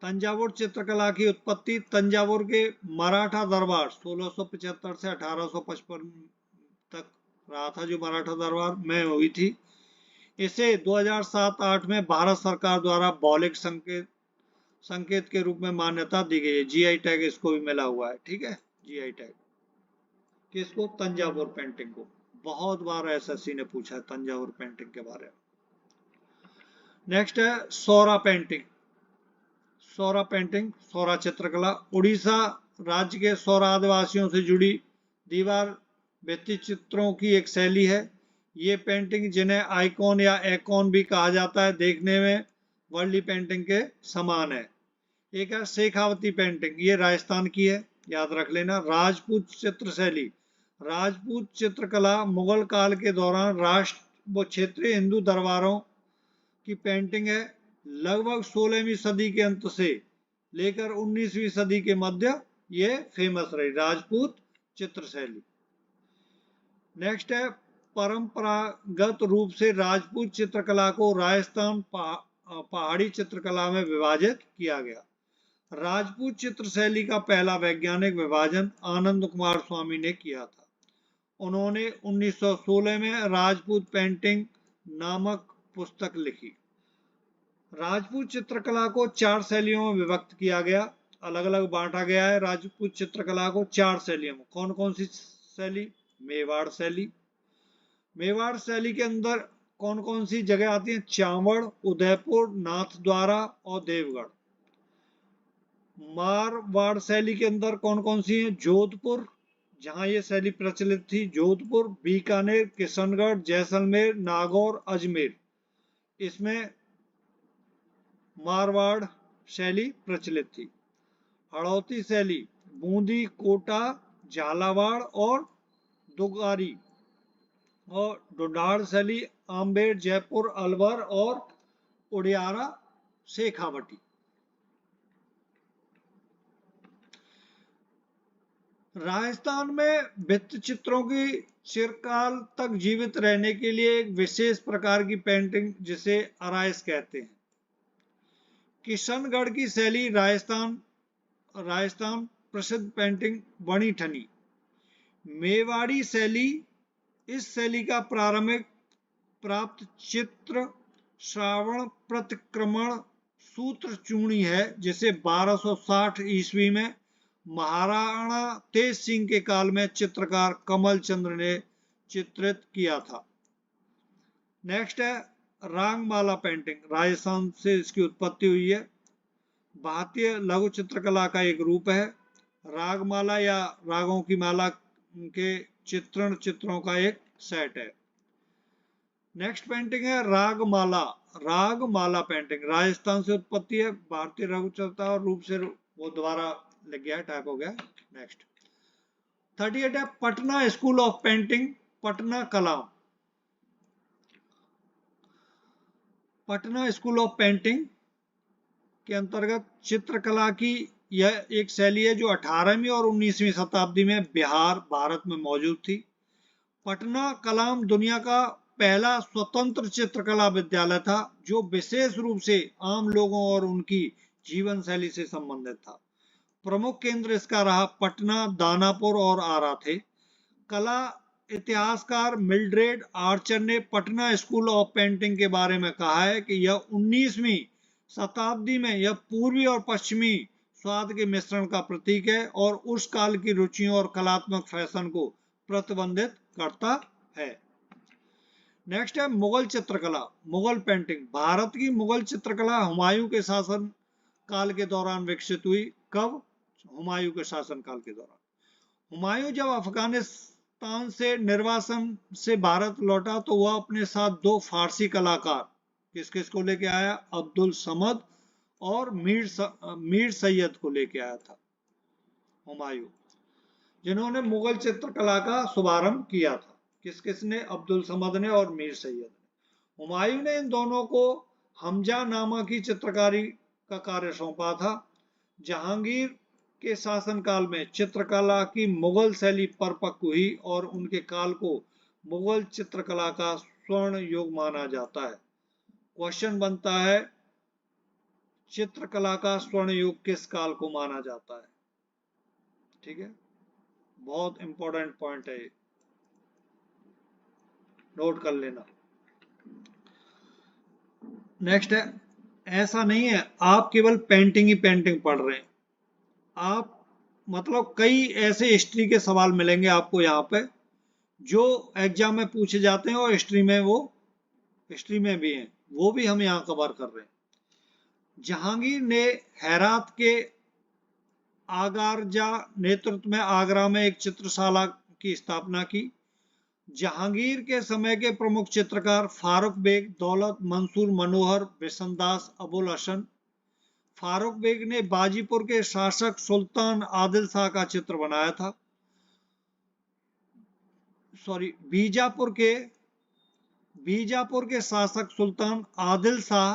तंजावुर चित्रकला की उत्पत्ति तंजावुर के मराठा दरबार 1675 से 1855 तक रहा था, जो मराठा दरबार में हुई थी। इसे 2007-8 में भारत सरकार द्वारा भौगोलिक संकेत के रूप में मान्यता दी गई है। जीआई टैग इसको भी मिला हुआ है। ठीक है, जीआई टैग किसको? तंजावुर पेंटिंग को। बहुत बार एसएससी ने पूछा है तंजावुर पेंटिंग के बारे में। नेक्स्ट है सौरा पेंटिंग। सौरा पेंटिंग, सौरा चित्रकला उड़ीसा राज्य के सौरा आदिवासियों से जुड़ी दीवार भित्ति चित्रों की एक शैली है। ये पेंटिंग, जिन्हें आइकॉन या एकोन भी कहा जाता है, देखने में वर्ली पेंटिंग के समान है। एक है शेखावती पेंटिंग, ये राजस्थान की है, याद रख लेना। राजपूत चित्र शैली, राजपूत चित्रकला मुगल काल के दौरान राष्ट्र व क्षेत्रीय हिंदू दरबारों की पेंटिंग है। लगभग 16वीं सदी के अंत से लेकर 19वीं सदी के मध्य ये फेमस रही राजपूत चित्र शैली। नेक्स्ट है परंपरागत रूप से राजपूत चित्रकला को राजस्थान पहाड़ी चित्रकला में विभाजित किया गया। राजपूत चित्र शैली का पहला वैज्ञानिक विभाजन आनंद कुमार स्वामी ने किया था। उन्होंने 1916 में राजपूत पेंटिंग नामक पुस्तक लिखी। राजपूत चित्रकला को 4 शैलियों में विभक्त किया गया, अलग अलग बांटा गया है। राजपूत चित्रकला को 4 शैलियों में। कौन कौन सी शैली? मेवाड़ शैली। मेवाड़ शैली के अंदर कौन कौन सी जगह आती है? चावड़, उदयपुर, नाथद्वारा और देवगढ़। मारवाड़ शैली के अंदर कौन कौन सी है? जोधपुर, जहां ये शैली प्रचलित थी, जोधपुर, बीकानेर, किशनगढ़, जैसलमेर, नागौर, अजमेर, इसमें मारवाड़ शैली प्रचलित थी। हड़ौती शैली बूंदी, कोटा, झालावाड़ और दुगारी। और ढूंढाड़ शैली आम्बेर, जयपुर, अलवर और उड़ियारा, शेखावटी। राजस्थान में भित्ति चित्रों की चिरकाल तक जीवित रहने के लिए एक विशेष प्रकार की पेंटिंग, जिसे अराइस कहते हैं। किशनगढ़ की शैली राजस्थान प्रसिद्ध पेंटिंग बनी ठनी। मेवाड़ी शैली, इस शैली का प्राप्त चित्र श्रावण प्रतिक्रमण सूत्र चूड़ी है, जिसे 1260 ईस्वी में महाराणा तेज सिंह के काल में चित्रकार कमल चंद्र ने चित्रित किया था। नेक्स्ट है रागमाला पेंटिंग, राजस्थान से इसकी उत्पत्ति हुई है। भारतीय लघु चित्रकला का एक रूप है। रागमाला या रागों की माला के चित्रों का एक सेट है। नेक्स्ट पेंटिंग है रागमाला। रागमाला पेंटिंग राजस्थान से उत्पत्ति है। भारतीय लघु चित्रकला रूप से वो दोबारा लग गया, टाइप हो गया। नेक्स्ट 38 है Patna school of painting, Patna कला। पटना स्कूल ऑफ पेंटिंग के अंतर्गत चित्रकला की यह एक शैली है जो 18वीं और 19वीं शताब्दी में बिहार भारत में मौजूद थी। पटना कलाम दुनिया का पहला स्वतंत्र चित्रकला विद्यालय था जो विशेष रूप से आम लोगों और उनकी जीवन शैली से संबंधित था। प्रमुख केंद्र इसका रहा पटना, दानापुर और आरा थे। कला इतिहासकार मिल्ड्रेड आर्चर ने पटना स्कूल ऑफ पेंटिंग के बारे में कहा है कि यह 19वीं शताब्दी में यह पूर्वी और पश्चिमी स्वाद के मिश्रण का प्रतीक है और उस काल की रुचियों और कलात्मक फैशन को प्रतिबंधित करता है। नेक्स्ट है मुगल चित्रकला, मुगल पेंटिंग। भारत की मुगल चित्रकला हुमायूं के शासन काल के दौरान विकसित हुई। कब? हुमायूं के शासन काल के दौरान। हुमायूं जब अफगानिस्तान से निर्वासन से भारत लौटा तो वह अपने साथ 2 फारसी कलाकार किस किस को लेके आया? अब्दुल समद और मीर सैयद को लेके आया था हुमायूं, जिन्होंने मुगल चित्रकला का शुभारंभ किया था। किस किसने? अब्दुल समद ने और मीर सैयद ने। हुमायूं ने इन दोनों को हमजा नामा की चित्रकारी का कार्य सौंपा था। जहांगीर के शासनकाल में चित्रकला की मुगल शैली परिपक्व हुई और उनके काल को मुगल चित्रकला का स्वर्ण युग माना जाता है। क्वेश्चन बनता है, चित्रकला का स्वर्ण युग किस काल को माना जाता है? ठीक है, बहुत इंपॉर्टेंट पॉइंट है, नोट कर लेना। नेक्स्ट है, ऐसा नहीं है आप केवल पेंटिंग ही पेंटिंग पढ़ रहे हैं, आप मतलब कई ऐसे हिस्ट्री के सवाल मिलेंगे आपको यहाँ पे जो एग्जाम में पूछे जाते हैं और हिस्ट्री में भी हैं, वो भी हम यहाँ कवर कर रहे हैं। जहांगीर ने हेरात के आगारजा नेतृत्व में आगरा में एक चित्रशाला की स्थापना की। जहांगीर के समय के प्रमुख चित्रकार फारूक बेग, दौलत, मंसूर मनोहर, बिशनदास, अबुल हसन। फारूक बेग ने बाजीपुर के शासक सुल्तान आदिल शाह का चित्र बनाया था। बीजापुर के शासक सुल्तान आदिल शाह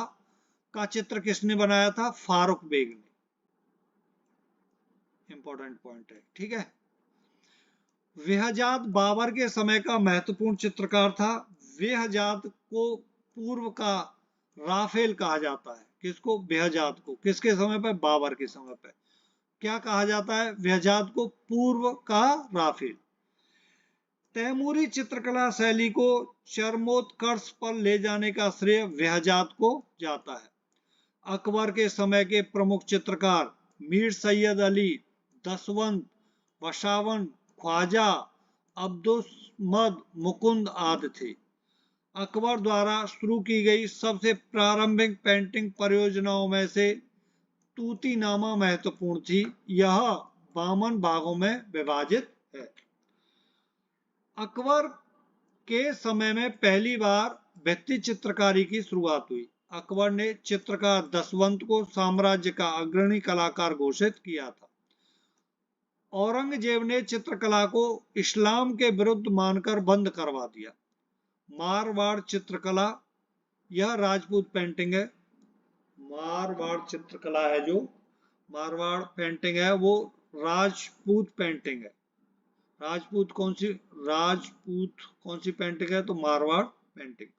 का चित्र किसने बनाया था? फारूक बेग ने। इंपॉर्टेंट पॉइंट है, ठीक है। बेहजाद बाबर के समय का महत्वपूर्ण चित्रकार था। बेहजाद को पूर्व का राफेल कहा जाता है। किसको? बेहजाद को। किसके समय पर? बाबर के समय पर। क्या कहा जाता है? बेहजाद को पूर्व का राफेल। तैमूरी चित्रकला शैली को चरमोत्कर्ष पर ले जाने का श्रेय बेहजाद को जाता है। अकबर के समय के प्रमुख चित्रकार मीर सैयद अली, दसवंत, बशावन, ख्वाजा, अब्दुस्मद, मुकुंद आदि थे। अकबर द्वारा शुरू की गई सबसे प्रारंभिक पेंटिंग परियोजनाओं में से तूतीनामा महत्वपूर्ण थी। यह 52 भागों में विभाजित है। अकबर के समय में पहली बार भित्ति चित्रकारी की शुरुआत हुई। अकबर ने चित्रकार दसवंत को साम्राज्य का अग्रणी कलाकार घोषित किया था। औरंगजेब ने चित्रकला को इस्लाम के विरुद्ध मानकर बंद करवा दिया। मारवाड़ चित्रकला, यह राजपूत पेंटिंग है। मारवाड़ चित्रकला है, जो मारवाड़ पेंटिंग है वो राजपूत पेंटिंग है। राजपूत कौन सी पेंटिंग है? तो मारवाड़ पेंटिंग।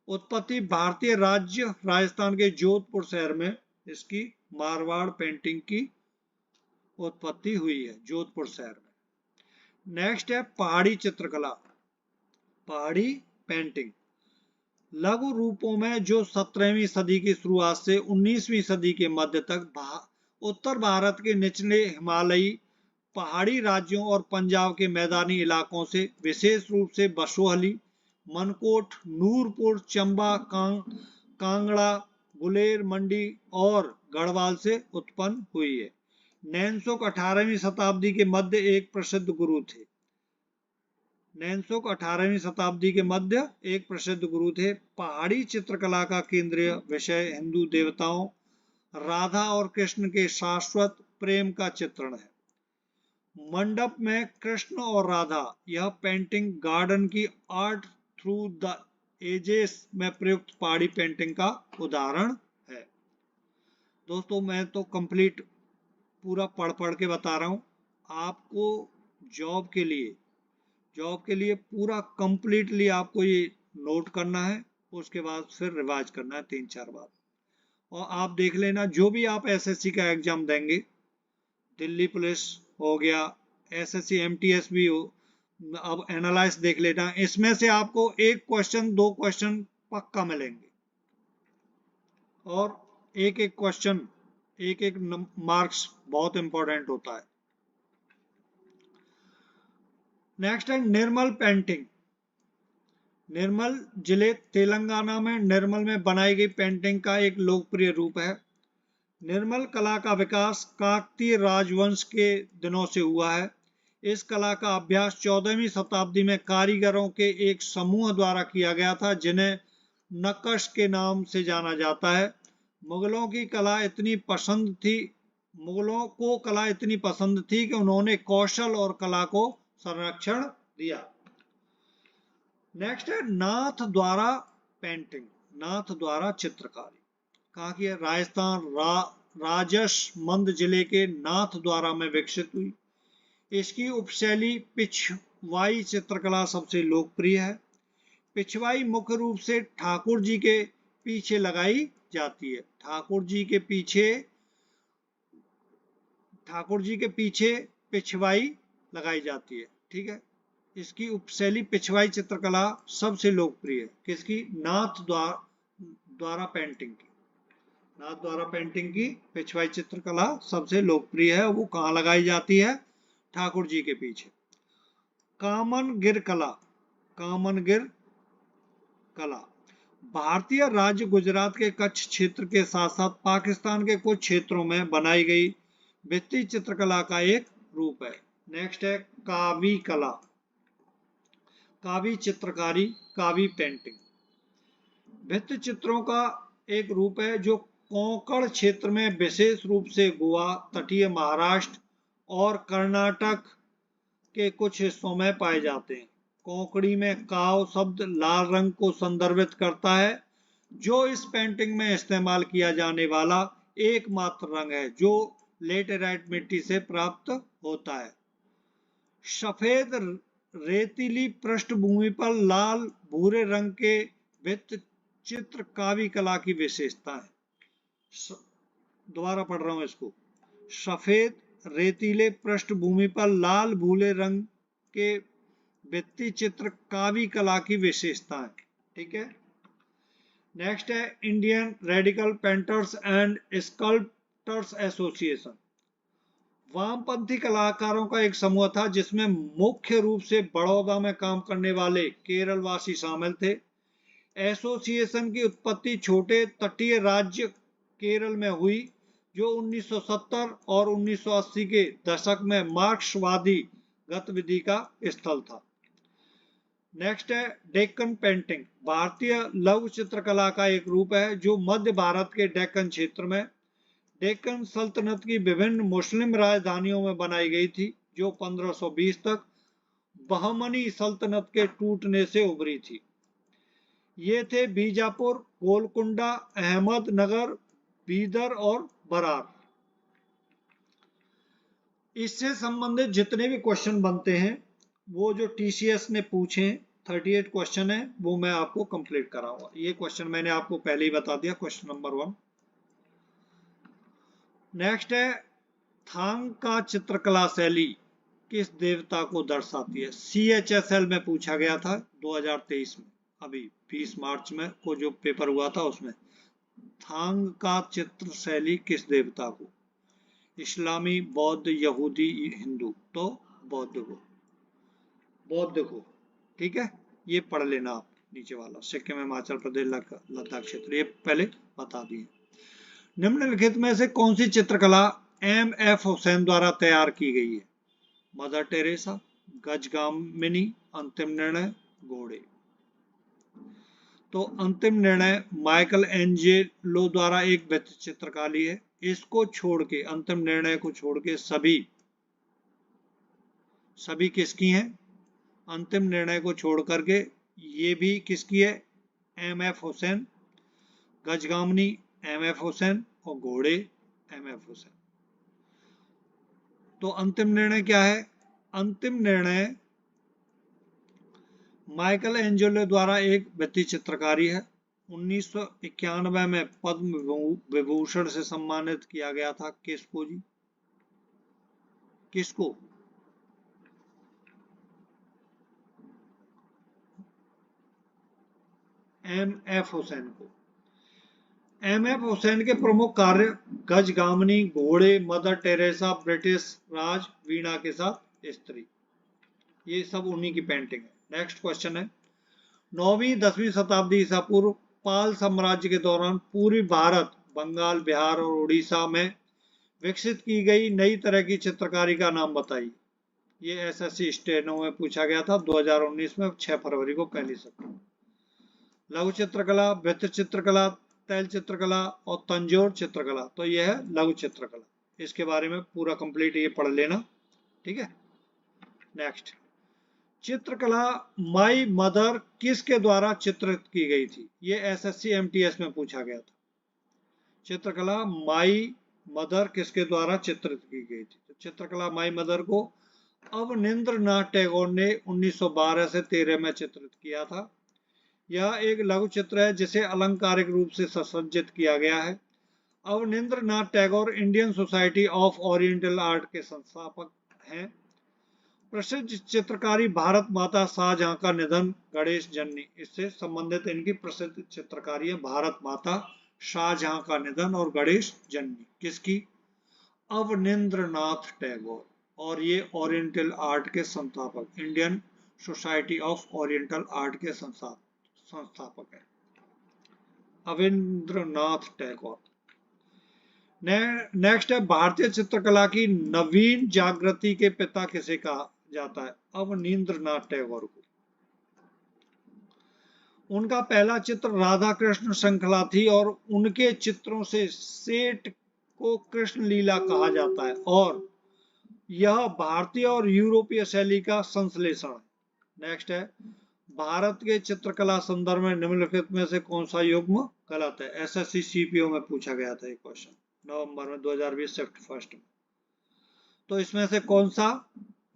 उत्पत्ति भारतीय राज्य राजस्थान के जोधपुर शहर में इसकी मारवाड़ पेंटिंग की उत्पत्ति हुई है, जोधपुर शहर में। नेक्स्ट है पहाड़ी चित्रकला, पहाड़ी पेंटिंग। लघु रूपों में जो 17वीं सदी की शुरुआत से 19वीं सदी के मध्य तक उत्तर भारत के निचले हिमालयी पहाड़ी राज्यों और पंजाब के मैदानी इलाकों से, विशेष रूप से बसोहली, मनकोट, नूरपुर, चंबा, कांगड़ा, गुलेर, मंडी और गढ़वाल से उत्पन्न हुई है। नैनसुख 18वीं शताब्दी के मध्य एक प्रसिद्ध गुरु थे। नैनसुख 18वीं शताब्दी के मध्य एक प्रसिद्ध गुरु थे। पहाड़ी चित्रकला का केंद्रीय विषय हिंदू देवताओं राधा और कृष्ण के शाश्वत प्रेम का चित्रण है। मंडप में कृष्ण और राधा, यह पेंटिंग गार्डन की आर्ट थ्रू द एजेस में प्रयुक्त पहाड़ी पेंटिंग का उदाहरण है। दोस्तों मैं तो कंप्लीट पूरा पढ़ पढ़ के बता रहा हूँ आपको। जॉब के लिए पूरा कंप्लीटली आपको ये नोट करना है, उसके बाद फिर रिवाइज करना है 3-4 बार। और आप देख लेना जो भी आप एसएससी का एग्जाम देंगे, दिल्ली पुलिस हो गया, एसएससी एमटीएस भी हो, अब एनालाइज देख लेना, इसमें से आपको 1 क्वेश्चन 2 क्वेश्चन पक्का मिलेंगे। और एक एक क्वेश्चन, एक एक मार्क्स बहुत इंपॉर्टेंट होता है। नेक्स्ट है निर्मल पेंटिंग। निर्मल जिले तेलंगाना में निर्मल में बनाई गई पेंटिंग का एक लोकप्रिय रूप है। निर्मल कला का विकास काकतीय राजवंश के दिनों से हुआ है। इस कला का अभ्यास 14वीं शताब्दी में कारीगरों के एक समूह द्वारा किया गया था, जिन्हें नक्कश के नाम से जाना जाता है। मुगलों को कला इतनी पसंद थी कि उन्होंने कौशल और कला को संरक्षण दिया। नेक्स्ट है नाथ द्वारा पेंटिंग, नाथ द्वारा चित्रकारी। कहा कि राजस्थान राजसमंद जिले के नाथ द्वारा में विकसित हुई। इसकी उपशैली पिछवाई चित्रकला सबसे लोकप्रिय है। पिछवाई मुख्य रूप से ठाकुर जी के पीछे लगाई जाती है। ठाकुर जी के पीछे पिछवाई लगाई जाती है, ठीक है। इसकी उपशैली पिछवाई चित्रकला सबसे लोकप्रिय है। किसकी? नाथ द्वारा पेंटिंग की। नाथ द्वारा पेंटिंग की पिछवाई चित्रकला सबसे लोकप्रिय है। वो कहाँ लगाई जाती है? ठाकुर जी के पीछे। कामनगिर कला भारतीय राज्य गुजरात के कच्छ क्षेत्र के साथ साथ पाकिस्तान के कुछ क्षेत्रों में बनाई गई भित्ति चित्रकला का एक रूप है। नेक्स्ट है कावी कला, कावी चित्रकारी, कावी पेंटिंग। भित्ति चित्रों का एक रूप है जो कोंकण क्षेत्र में, विशेष रूप से गोवा, तटीय महाराष्ट्र और कर्नाटक के कुछ हिस्सों में पाए जाते हैं। कोंकणी में काव शब्द लाल रंग को संदर्भित करता है, जो इस पेंटिंग में इस्तेमाल किया जाने वाला एकमात्र रंग है जो लेटेराइट मिट्टी से प्राप्त होता है। सफेद रेतीली पृष्ठभूमि पर लाल भूरे रंग के भित्ति चित्र कावी कला की विशेषता है। दोबारा पढ़ रहा हूं इसको। सफेद रेतीले पृष्ठभूमि पर लाल भूरे रंग के भित्ति चित्र कावी कला की विशेषता है, ठीक है। नेक्स्ट है Indian radical painters and sculptors association. वामपंथी कलाकारों का एक समूह था जिसमें मुख्य रूप से बड़ौदा में काम करने वाले केरलवासी शामिल थे। एसोसिएशन की उत्पत्ति छोटे तटीय राज्य केरल में हुई, जो 1970 और 1980 के दशक में मार्क्सवादी गतिविधि का स्थल था। नेक्स्ट है डेक्कन पेंटिंग। भारतीय लघु चित्रकला का एक रूप है जो मध्य भारत के डेक्कन क्षेत्र में डेक्कन सल्तनत की विभिन्न मुस्लिम राजधानियों में बनाई गई थी, जो 1520 तक बहमनी सल्तनत के टूटने से उभरी थी। ये थे बीजापुर, गोलकुंडा, अहमदनगर, बीदर और बरार। इससे संबंधित जितने भी क्वेश्चन बनते हैं वो जो टीसीएस ने पूछे 38 क्वेश्चन है, वो मैं आपको कंप्लीट कराऊंगा। ये क्वेश्चन मैंने आपको पहले ही बता दिया, क्वेश्चन नंबर 1। नेक्स्ट है थांग का चित्रकला शैली किस देवता को दर्शाती है? CHSL में पूछा गया था 2023 में, अभी 20 मार्च में को जो पेपर हुआ था उसमें। थांग का चित्र शैली किस देवता को? इस्लामी, बौद्ध, यहूदी, हिंदू? तो बौद्ध को, ठीक है। ये पढ़ लेना आप, नीचे वाला सिक्किम, हिमाचल प्रदेश, लद्दाख क्षेत्र, ये पहले बता दिए। निम्नलिखित में से कौन सी चित्रकला MF हुसैन द्वारा तैयार की गई है? मदर टेरेसा, गजगामिनी, अंतिम निर्णय, घोड़े? तो अंतिम निर्णय माइकल एंजेलो द्वारा एक भित्ति चित्रकारी है। इसको छोड़ के, अंतिम निर्णय को छोड़ के सभी किसकी हैं? अंतिम निर्णय को छोड़ करके ये भी किसकी है? MF हुसैन। गजगामिनी MF हुसैन और घोड़े MF हुसैन। तो अंतिम निर्णय क्या है? अंतिम निर्णय माइकल एंजेलो द्वारा एक भित्ति चित्रकारी है। 1991 में पद्म विभूषण से सम्मानित किया गया था। किसको जी? किसको? MF हुसैन को। MF हुसैन के प्रमुख कार्य गजगामनी, घोड़े, मदर टेरेसा, ब्रिटिश राज, वीणा के साथ स्त्री, ये सब उन्हीं की पेंटिंग है। नेक्स्ट क्वेश्चन है, 9वीं 10वीं शताब्दी ईसा पूर्व पाल साम्राज्य के दौरान पूर्वी भारत, बंगाल, बिहार और उड़ीसा में विकसित की गई नई तरह की चित्रकारी का नाम बताइए। ये SSC स्टेनो में पूछा गया था 2019 में 6 फरवरी को, पहली सत्र। लघु चित्रकला, वृत्त चित्रकला, तैल चित्रकला और तंजोर चित्रकला। तो यह है लघु चित्रकला। इसके बारे में पूरा कंप्लीट ये पढ़ लेना, ठीक है। नेक्स्ट, चित्रकला माई मदर किसके द्वारा चित्रित की गई थी? ये SSC MTS में पूछा गया था। चित्रकला माई मदर किसके द्वारा चित्रित की गई थी? तो चित्रकला माई मदर को अवनींद्रनाथ टैगोर ने 1912 से 13 में चित्रित किया था। यह एक लघु चित्र है जिसे अलंकारिक रूप से सज्जित किया गया है। Abanindranath Tagore Indian society of oriental art के संस्थापक हैं। प्रसिद्ध चित्रकारी भारत माता शाहजहां का निधन, गणेश जननी, इससे संबंधित इनकी प्रसिद्ध चित्रकारी है। भारत माता शाहजहां का निधन और गणेश जननी किसकी? अवनींद्रनाथ टैगोर। और ये ओरिएंटल आर्ट के संस्थापक, Indian society of oriental art के संस्थापक है अविंद्रनाथ टैगोर। नेक्स्ट है, भारतीय चित्रकला की नवीन जागृति के पिता किसे कहा जाता है? अवनींद्रनाथ टैगोर को। उनका पहला चित्र राधा कृष्ण श्रृंखला थी और उनके चित्रों से सेठ को कृष्ण लीला कहा जाता है और यह भारतीय और यूरोपीय शैली का संश्लेषण है। नेक्स्ट है, भारत के चित्रकला संदर्भ में निम्नलिखित में से कौन सा युग्म गलत है? SSC CPO में पूछा गया था एक क्वेश्चन नवंबर में 2020 शिफ्ट फर्स्ट में। तो इसमें से कौन सा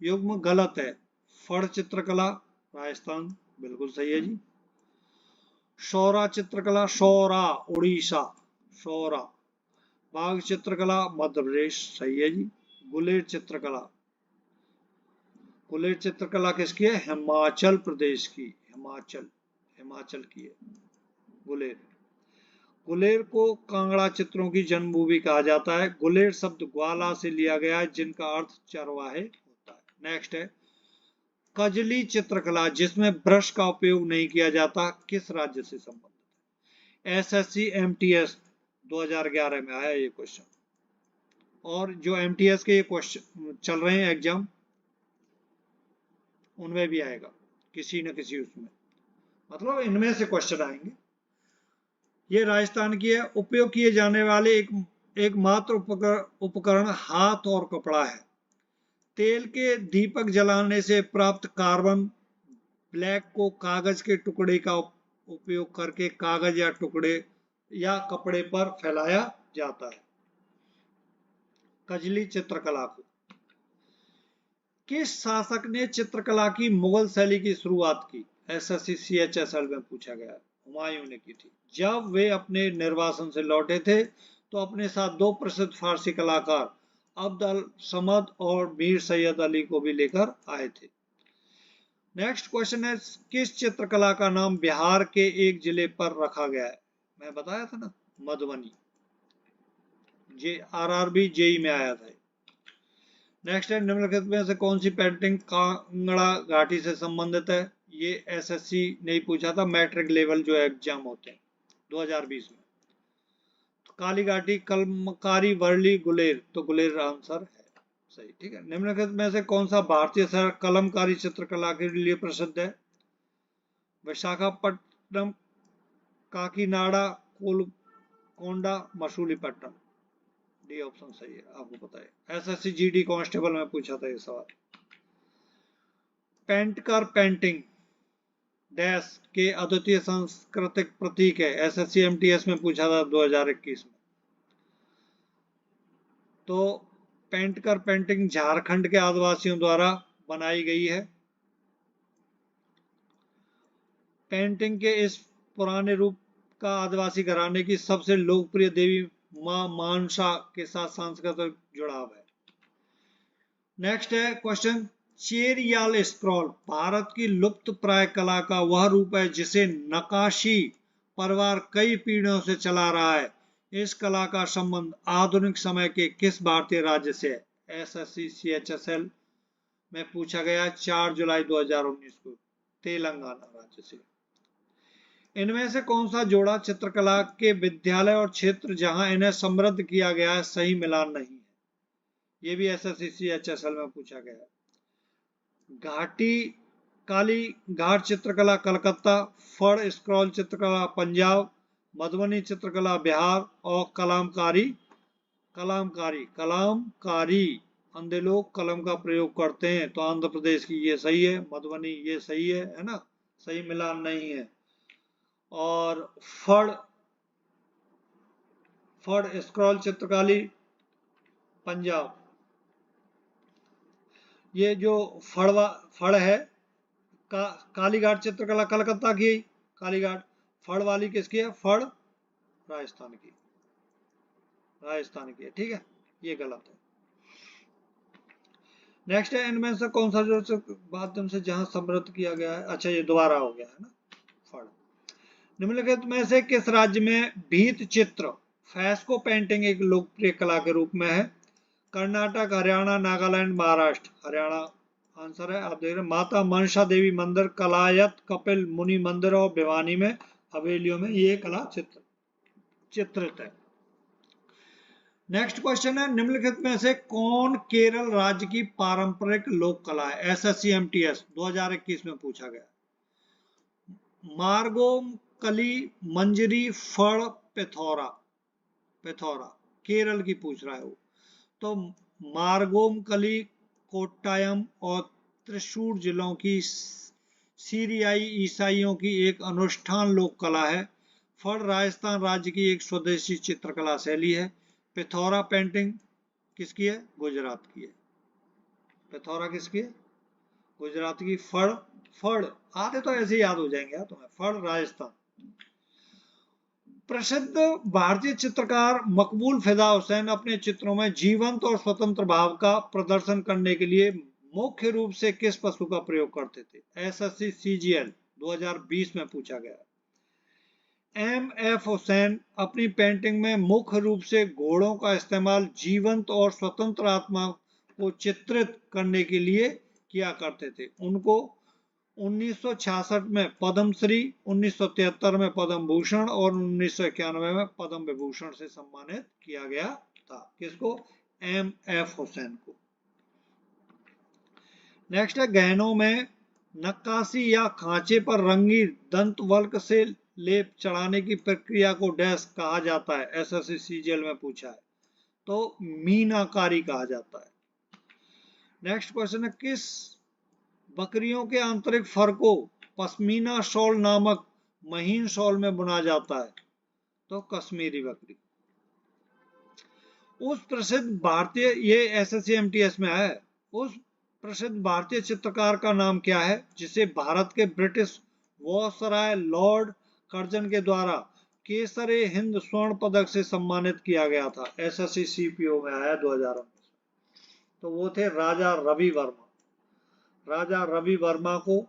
युग्म गलत है? फड़ चित्रकला राजस्थान, बिल्कुल सही है जी। शौरा चित्रकला, शौरा उड़ीसा, शौरा। बाघ चित्रकला मध्य प्रदेश, सही है जी। गुलेर चित्रकला, गुलेर चित्रकला किसकी है? हिमाचल प्रदेश की, हिमाचल की है गुलेर। गुलेर को कांगड़ा चित्रों की जन्मभूमि कहा जाता है। गुलेर शब्द ग्वाला से लिया गया है जिनका अर्थ चरवाहे होता है। नेक्स्ट है, कजली चित्रकला जिसमें ब्रश का उपयोग नहीं किया जाता, किस राज्य से संबंधित है? SSC MTS 2011 में आया ये क्वेश्चन, और जो MTS के ये क्वेश्चन चल रहे हैं एग्जाम, उनमें भी आएगा किसी न किसी उसमें, मतलब इनमें से क्वेश्चन आएंगे। ये राजस्थान की है। उपयोग किए जाने वाले एकमात्र उपकरण हाथ और कपड़ा है। तेल के दीपक जलाने से प्राप्त कार्बन ब्लैक को कागज के टुकड़े का उपयोग करके कागज या टुकड़े या कपड़े पर फैलाया जाता है। कजली चित्रकला को किस शासक ने चित्रकला की मुगल शैली की शुरुआत की? SSC CHSL में पूछा गया। हुमायूं ने की थी। जब वे अपने निर्वासन से लौटे थे तो अपने साथ दो प्रसिद्ध फारसी कलाकार अब्द अल समद और मीर सैयद अली को भी लेकर आए थे। नेक्स्ट क्वेश्चन है, किस चित्रकला का नाम बिहार के एक जिले पर रखा गया है? मैं बताया था ना, मधुबनी। RRB JEE में आया था। नेक्स्ट है, निम्नलिखित में से कौन सी पेंटिंग कांगड़ा घाटी से संबंधित है? ये SSC नहीं पूछा था, मैट्रिक लेवल जो एग्जाम होते हैं 2020 में। तो काली घाटी, कलमकारी, वर्ली, गुलेर, तो गुलेर आंसर है सही, ठीक है। निम्नलिखित में से कौन सा भारतीय शहर कलमकारी चित्रकला के लिए प्रसिद्ध है? विशाखापट्टनम, काकीनाडा, कोलकोंडा, मसूलीपट्टनम। डी ऑप्शन सही है, आपको पता है। SSC GD कांस्टेबल में पूछा था ये सवाल। पेंटकर पेंटिंग डैश के अद्वितीय सांस्कृतिक प्रतीक है। SSC MTS में पूछा था 2021 में। तो पेंटकर पेंटिंग झारखंड के आदिवासियों द्वारा बनाई गई है। पेंटिंग के इस पुराने रूप का आदिवासी घराने की सबसे लोकप्रिय देवी मां मानसा के साथ सांस्कृतिक जुड़ाव है। नेक्स्ट है क्वेश्चन, चेरियाल स्क्रॉल भारत की लुप्त प्राय कला का वह रूप है जिसे नकाशी परिवार कई पीढ़ियों से चला रहा है। इस कला का संबंध आधुनिक समय के किस भारतीय राज्य से है? एसएससी CHSL में पूछा गया 4 जुलाई 2019 को, तेलंगाना राज्य से। इनमें से कौन सा जोड़ा चित्रकला के विद्यालय और क्षेत्र जहां इन्हें समृद्ध किया गया है सही मिलान नहीं है? ये भी एसएससी CHSL में पूछा गया है। घाटी काली घाट चित्रकला कलकत्ता, फड़ स्क्रॉल चित्रकला पंजाब, मधुबनी चित्रकला बिहार और कलामकारी अंधे लोग कलम का प्रयोग करते हैं तो आंध्र प्रदेश की ये सही है, मधुबनी ये सही है ना, सही मिलान नहीं है। और फड़ स्क्रॉल चित्रकारी पंजाब, ये जो फड़ है कालीघाट चित्रकला कलकत्ता की, कालीघाट फड़ वाली किसकी है? फड़ राजस्थान की है, ठीक है, ये गलत है। नेक्स्ट है, इनमें से कौन सा जो माध्यम से जहां समृद्ध किया गया है? अच्छा, ये दोबारा हो गया है ना, फड़। निम्नलिखित में से किस राज्य में भीत चित्र फ्रेस्को पेंटिंग एक लोकप्रिय कला के रूप में है? कर्नाटक, हरियाणा, नागालैंड, महाराष्ट्र। हरियाणा आंसर है। आप देख रहे हैं माता मनसा देवी मंदिर, कलायत कपिल मुनि मंदिर और भिवानी में हवेलियों में ये कला चित्रित है। नेक्स्ट क्वेश्चन है, निम्नलिखित में से कौन केरल राज्य की पारंपरिक लोक कला है? एसएससी MTS 2021 में पूछा गया। मार्गोम कली मंजरी फड़ पेथौरा केरल की पूछ रहा है वो। तो मार्गोम कली कोट्टायम और त्रिशूर जिलों की सीरियाई ईसाइयों की एक अनुष्ठान लोक कला है। फड़ राजस्थान राज्य की एक स्वदेशी चित्रकला शैली है। पिथौरा पेंटिंग किसकी है? गुजरात की है। पिथौरा किसकी है? गुजरात की। फड़ आते तो ऐसे याद हो जाएंगे तुम्हें, फड़ राजस्थान। प्रसिद्ध भारतीय चित्रकार मकबूल फिदा हुसैन अपने चित्रों में जीवंत और स्वतंत्र भाव का प्रदर्शन करने के लिए मुख्य रूप से किस पशु का प्रयोग करते थे? एसएससी CGL 2020 में पूछा गया। MF हुसैन अपनी पेंटिंग में मुख्य रूप से घोड़ों का इस्तेमाल जीवंत और स्वतंत्र आत्मा को चित्रित करने के लिए किया करते थे। उनको 1966 में पद्मश्री, 1973 में पद्म भूषण और 1991 में पद्म विभूषण से सम्मानित किया गया था। किसको? MF हुसैन को। नेक्स्ट है, गहनों में नक्काशी या खांचे पर रंगी दंत वल्क से लेप चढ़ाने की प्रक्रिया को डैश कहा जाता है? एसएससी CGL में पूछा है। तो मीनाकारी कहा जाता है। नेक्स्ट क्वेश्चन है, किस बकरियों के आंतरिक फर को पश्मीना शॉल नामक महीन शॉल में बुना जाता है? तो कश्मीरी बकरी। उस प्रसिद्ध भारतीय, ये एसएससी MTS में है, उस प्रसिद्ध भारतीय चित्रकार का नाम क्या है जिसे भारत के ब्रिटिश वायसराय लॉर्ड कर्जन के द्वारा केसरे हिंद स्वर्ण पदक से सम्मानित किया गया था? एसएससी CPO में आया 2019। तो वो थे राजा रवि वर्मा। राजा रवि वर्मा को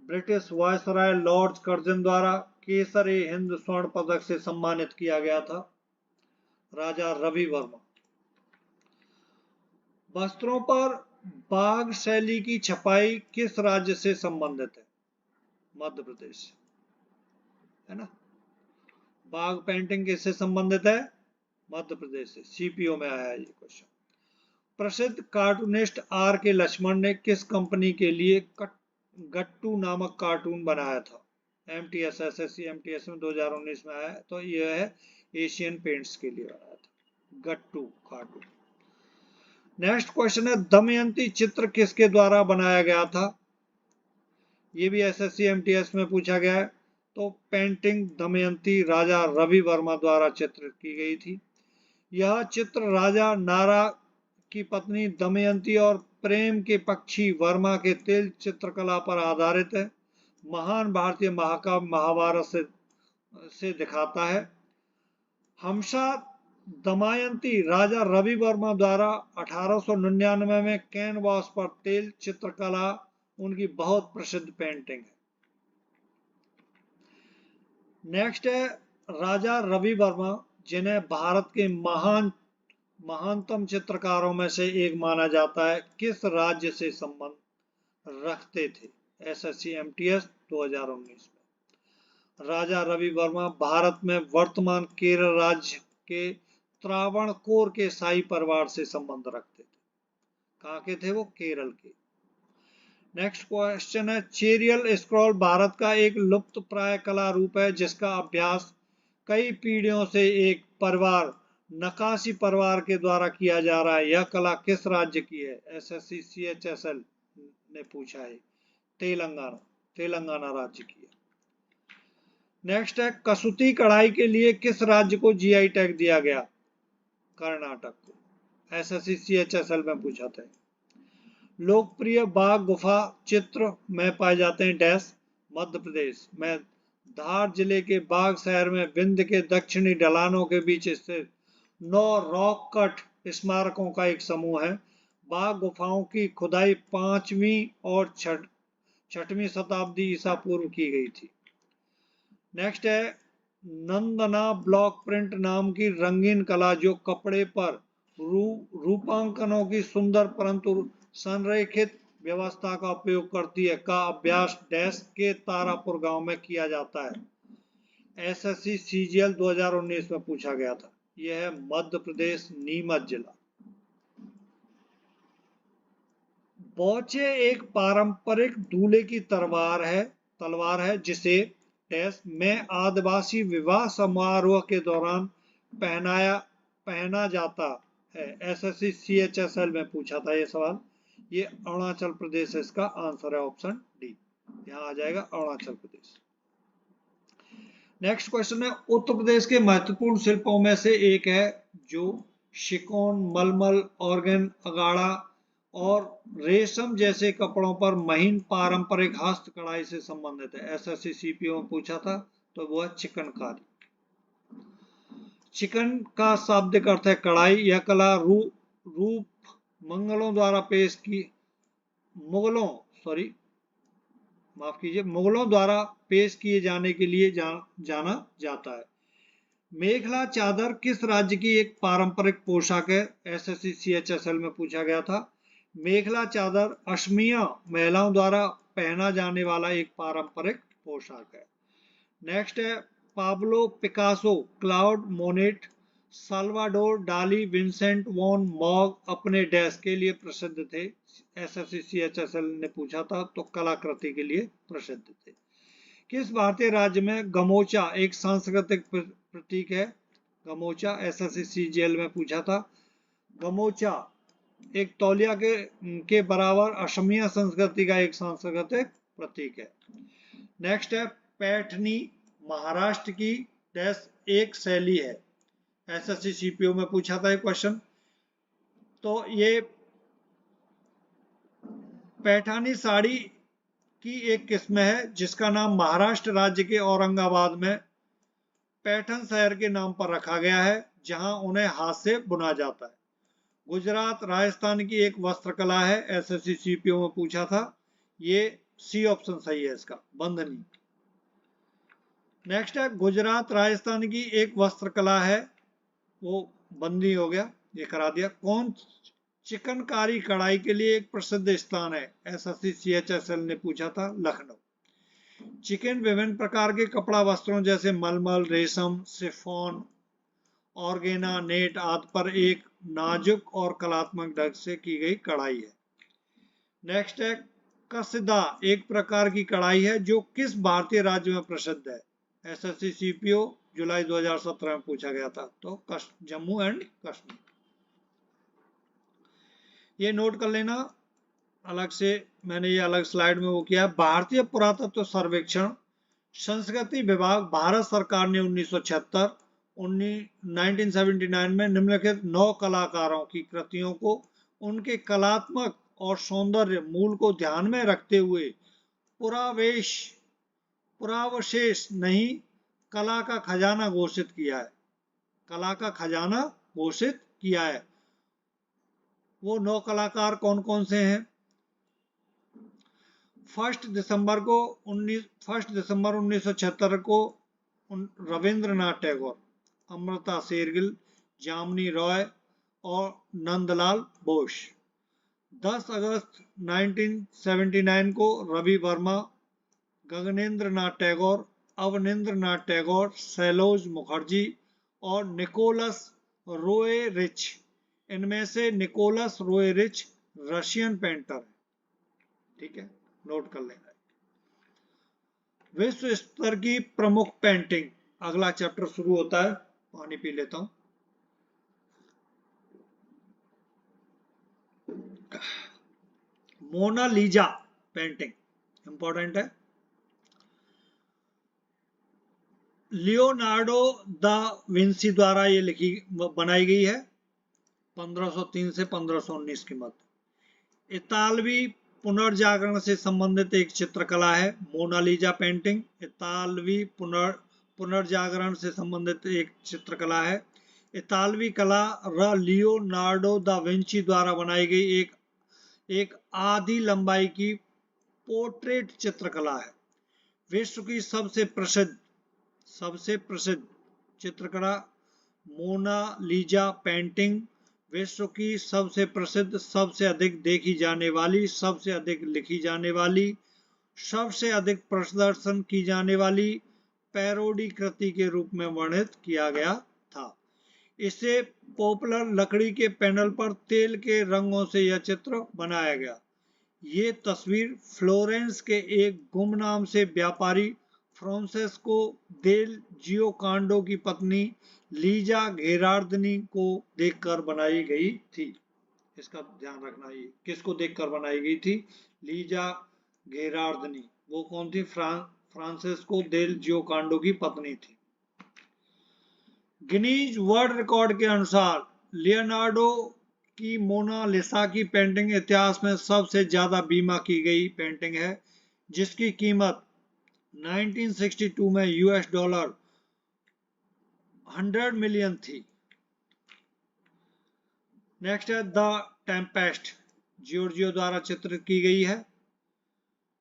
ब्रिटिश वायसराय लॉर्ड कर्जन द्वारा केसरे हिंद स्वर्ण पदक से सम्मानित किया गया था। राजा रवि वर्मा। वस्त्रों पर बाग शैली की छपाई किस राज्य से संबंधित है? मध्य प्रदेश, है ना। बाग पेंटिंग किससे संबंधित है? मध्य प्रदेश से। CPO में आया ये क्वेश्चन। प्रसिद्ध कार्टूनिस्ट RK लक्ष्मण ने किस कंपनी के लिए गट्टू नामक कार्टून बनाया था? SSC MTS में 2019 में आया। तो यह है एशियन पेंट्स के लिए बनाया था गट्टू कार्टून। नेक्स्ट क्वेश्चन है, दमयंती चित्र किसके द्वारा बनाया गया था? ये भी एसएससी MTS में पूछा गया है। तो पेंटिंग दमयंती राजा रवि वर्मा द्वारा चित्रित की गई थी। यह चित्र राजा नारा की पत्नी दमयंती और प्रेम के पक्षी वर्मा के तेल चित्रकला पर आधारित है। महान भारतीय महाकाव्य महाभारत से दिखाता है। हमसा दमयंती राजा रवि वर्मा द्वारा 1899 में कैनवास पर तेल चित्रकला उनकी बहुत प्रसिद्ध पेंटिंग है। नेक्स्ट है राजा रवि वर्मा, जिन्हें भारत के महानतम चित्रकारों में से एक माना जाता है, किस राज्य से संबंध रखते थे? SSC MTS 2019 में राजा रवि वर्मा भारत में वर्तमान केरल राज्य के त्रावणकोर के शाही परिवार से संबंध रखते थे। कहाँ के थे वो? केरल के। नेक्स्ट क्वेश्चन है चेरियल स्क्रॉल भारत का एक लुप्त प्राय कला रूप है जिसका अभ्यास कई पीढ़ियों से एक परिवार नकाशी परिवार के द्वारा किया जा रहा है। यह कला किस राज्य की है? SSC CHSL ने पूछा है। तेलंगाना राज्य की है। नेक्स्ट है कसूती कढ़ाई के लिए किस राज्य को GI टैग दिया गया? कर्नाटक को। SSC CHSL में पूछा था। लोकप्रिय बाघ गुफा चित्र में पाए जाते हैं डैश? मध्य प्रदेश में धार जिले के बाघ शहर में विंध्य के दक्षिणी ढलानों के बीच स्थित 9 रॉक कट स्मारकों का एक समूह है। बाघ गुफाओं की खुदाई 5वीं और 6वीं शताब्दी ईसा पूर्व की गई थी। नेक्स्ट है नंदना ब्लॉक प्रिंट नाम की रंगीन कला जो कपड़े पर रूपांकनों की सुंदर परंतु संरेखित व्यवस्था का उपयोग करती है का अभ्यास डैश के तारापुर गांव में किया जाता है। SSC CGL 2019 में पूछा गया था। यह है मध्य प्रदेश नीमच जिला। बौचे एक पारंपरिक दूल्हे की तलवार है जिसे डैश में आदिवासी विवाह समारोह के दौरान पहना जाता है। SSC CHSL में पूछा था ये सवाल। ये अरुणाचल प्रदेश है, इसका आंसर है ऑप्शन डी। यहाँ आ जाएगा अरुणाचल प्रदेश। नेक्स्ट क्वेश्चन है उत्तर प्रदेश के महत्वपूर्ण शिल्पों में से एक है जो शिकोन, मलमल, ऑर्गन, अगाड़ा और रेशम जैसे कपड़ों पर महीन पारंपरिक हस्त कढ़ाई से संबंधित है। SSC CPO में पूछा था तो वो है चिकनकारी। चिकन का शाब्दिक अर्थ है कढ़ाई। यह कला रूप मुगलों द्वारा पेश किए जाने के लिए जाना जाता है। मेखला चादर किस राज्य की एक पारंपरिक पोशाक है? SSC CHSL में पूछा गया था। मेखला चादर असमिया महिलाओं द्वारा पहना जाने वाला एक पारंपरिक पोशाक है। नेक्स्ट है Pablo Picasso, Claude Monet, Salvador Dali, Vincent van Gogh अपने डैश के लिए प्रसिद्ध थे? SSC CHSL ने पूछा था तो कलाकृति के लिए प्रसिद्ध थे। किस भारतीय राज्य में गमोचा एक सांस्कृतिक प्रतीक है? गमोचा SSC CGL में पूछा था। गमोचा एक तौलिया के बराबर असमिया संस्कृति का एक सांस्कृतिक प्रतीक है। नेक्स्ट है पैठनी महाराष्ट्र की डैश एक शैली है। SSC CPO में पूछा था एक क्वेश्चन। तो ये पैठानी साड़ी की एक किस्म है जिसका नाम महाराष्ट्र राज्य के औरंगाबाद में पैठन शहर के नाम पर रखा गया है जहां उन्हें हाथ से बुना जाता है। गुजरात राजस्थान की एक वस्त्रकला है। SSC CPO में पूछा था। ये C ऑप्शन सही है इसका, बंधनी। नेक्स्ट है गुजरात राजस्थान की एक वस्त्रकला है, वो बंदी हो गया, ये करा दिया। कौन चिकनकारी कढ़ाई के लिए एक प्रसिद्ध स्थान है? SSC CHSL ने पूछा था। लखनऊ। चिकन विभिन्न प्रकार के कपड़ा वस्त्रों जैसे मलमल, रेशम, शिफॉन, ऑर्गेना, नेट आदि पर एक नाजुक और कलात्मक ढंग से की गई कढ़ाई है। नेक्स्ट है कसिदा एक प्रकार की कढ़ाई है जो किस भारतीय राज्य में प्रसिद्ध है? SSC CPO जुलाई 2017 में पूछा गया था तो जम्मू एंड कश्मीर। ये नोट कर लेना अलग से, मैंने ये अलग स्लाइड में वो किया। भारतीय पुरातत्व सर्वेक्षण संस्कृति विभाग भारत सरकार ने 1976 1979 में निम्नलिखित 9 कलाकारों की कृतियों को उनके कलात्मक और सौंदर्य मूल को ध्यान में रखते हुए पुरावशेष नहीं, कला का खजाना घोषित किया है। कला का खजाना घोषित किया है। वो 9 कलाकार कौन कौन से हैं? 1 दिसंबर 1976 को रविंद्रनाथ टैगोर, अमृता शेरगिल, जामिनी रॉय और नंदलाल बोस। 10 अगस्त 1979 को रवि वर्मा, गगनेंद्र नाथ टैगोर, अवनींद्र नाथ टैगोर, सैलोज मुखर्जी और निकोलस रोएरिच। इनमें से निकोलस रोएरिच रशियन पेंटर है। ठीक है, नोट कर लेना। विश्व स्तर की प्रमुख पेंटिंग, अगला चैप्टर शुरू होता है। पानी पी लेता हूं। मोनालिसा पेंटिंग इंपॉर्टेंट है। लियोनार्डो दा विंसी द्वारा ये बनाई गई है 1503 से 1519 के मध्य। इतालवी पुनर्जागरण से संबंधित एक चित्रकला है मोनालिसा पेंटिंग। इतालवी पुनर्जागरण से संबंधित एक चित्रकला है। इतालवी कला लियोनार्डो दा विंची द्वारा बनाई गई एक आधी लंबाई की पोर्ट्रेट चित्रकला है। विश्व की सबसे प्रसिद्ध चित्रकला मोनालिसा पेंटिंग विश्व की सबसे प्रसिद्ध, सबसे अधिक देखी जाने वाली, सबसे अधिक लिखी जाने वाली, सबसे अधिक प्रदर्शन की जाने वाली पैरोडी कृति के रूप में वर्णित किया गया था। इसे पॉपुलर लकड़ी के पैनल पर तेल के रंगों से यह चित्र बनाया गया। ये तस्वीर फ्लोरेंस के एक गुमनाम से व्यापारी फ्रांसेस्को देल जियोकांडो की पत्नी लीजा घेरार्दनी को देखकर बनाई गई थी। इसका ध्यान रखना, ये किसको देखकर बनाई गई थी? लीजा घेरार्दनी। वो कौन थी? फ्रांसेस्को देल जियोकांडो की पत्नी थी। गिनीज वर्ल्ड रिकॉर्ड के अनुसार लियोनार्डो की मोनालिसा की पेंटिंग इतिहास में सबसे ज्यादा बीमा की गई पेंटिंग है, जिसकी कीमत 1962 में $100 मिलियन थी। नेक्स्ट है द टेम्पेस्ट, जियोर्जियो द्वारा चित्रित की गई है।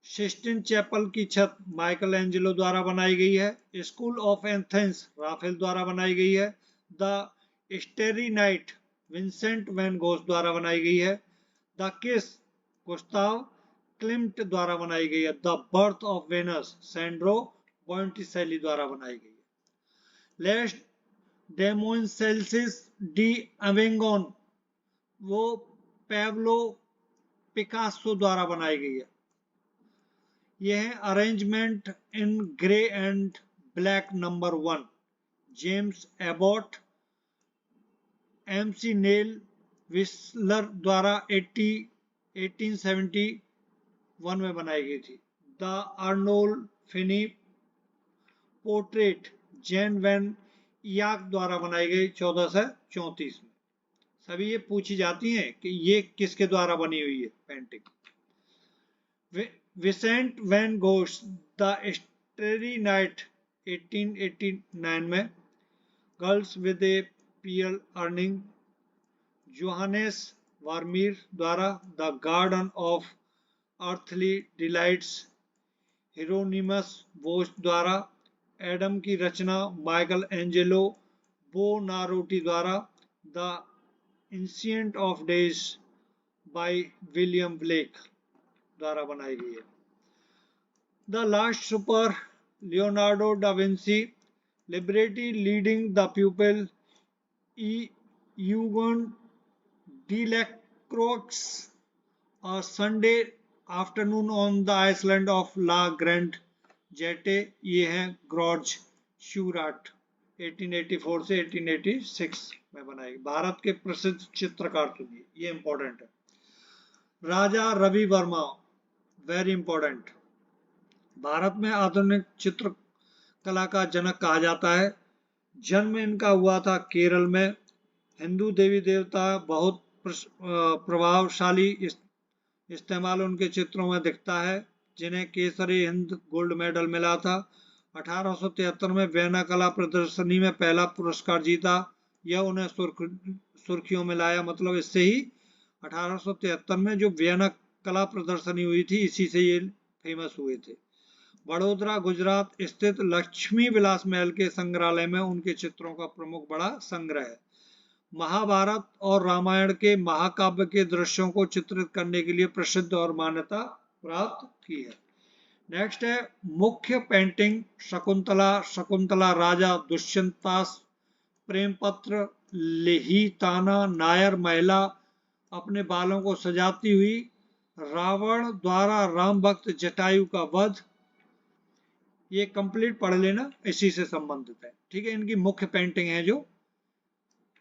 सिस्टीन चैपल की छत माइकल एंजेलो द्वारा बनाई गई है। स्कूल ऑफ एथेंस राफेल द्वारा बनाई गई है। The starry night Vincent van Gogh द्वारा बनाई गई है। द किस गुस्ताव क्लिम्ट द्वारा बनाई गई है। The birth of Venus Sandro Botticelli द्वारा बनाई गई है। लेस डेमोन्सेल्सिस डी अवेंगोन वो पैब्लो पिकासो द्वारा बनाई गई है। यह है arrangement in grey and black number 1, James Abbott, MC Neill Whistler द्वारा 1871 में बनाई गई थी। The Arnolfini portrait Jan van Eyck द्वारा बनाई गई 1434 में। सभी ये पूछी जाती हैं कि ये किसके द्वारा बनी हुई है painting. Vincent van Gogh the starry night 1889 में। गर्ल्स विद ए पियल अर्निंग जोहानेस वर्मीर द्वारा। The garden of earthly delights Hieronymus Bosch द्वारा। एडम की रचना माइकल एंजेलो बोनारोटी द्वारा। The ancient of days by William Blake द्वारा बनाई गई है। The last supper Leonardo da Vinci liberty leading the people Eugene Delacroix a Sunday afternoon on the island of La Grande Jatte. ये है ग्रॉर्ज श्यूराट 1884 से 1886 में बनाई। भारत के प्रसिद्ध चित्रकार सुनिए, ये इंपॉर्टेंट है। Raja Ravi Varma, very important. भारत में आधुनिक चित्रकला का जनक कहा जाता है। जन्म इनका हुआ था केरल में। हिंदू देवी देवता बहुत प्रभावशाली इस्तेमाल उनके चित्रों में दिखता है, जिन्हें केसरी हिंद गोल्ड मेडल मिला था। 1873 में वियना कला प्रदर्शनी में पहला पुरस्कार जीता। यह उन्हें सुर्खियों में लाया। मतलब इससे ही 1873 में जो वियना कला प्रदर्शनी हुई थी, इसी से ये फेमस हुए थे। वडोदरा गुजरात स्थित लक्ष्मी विलास महल के संग्रहालय में उनके चित्रों का प्रमुख बड़ा संग्रह है। महाभारत और रामायण के महाकाव्य के दृश्यों को चित्रित करने के लिए प्रसिद्ध और मान्यता प्राप्त की है। नेक्स्ट है मुख्य पेंटिंग शकुंतला। शकुंतला राजा दुष्यंतास प्रेम पत्र लेहिताना नायर महिला अपने बालों को सजाती हुई, रावण द्वारा राम भक्त जटायु का वध। ये कंप्लीट पढ़ लेना, इसी से संबंधित है। ठीक है, इनकी मुख्य पेंटिंग है जो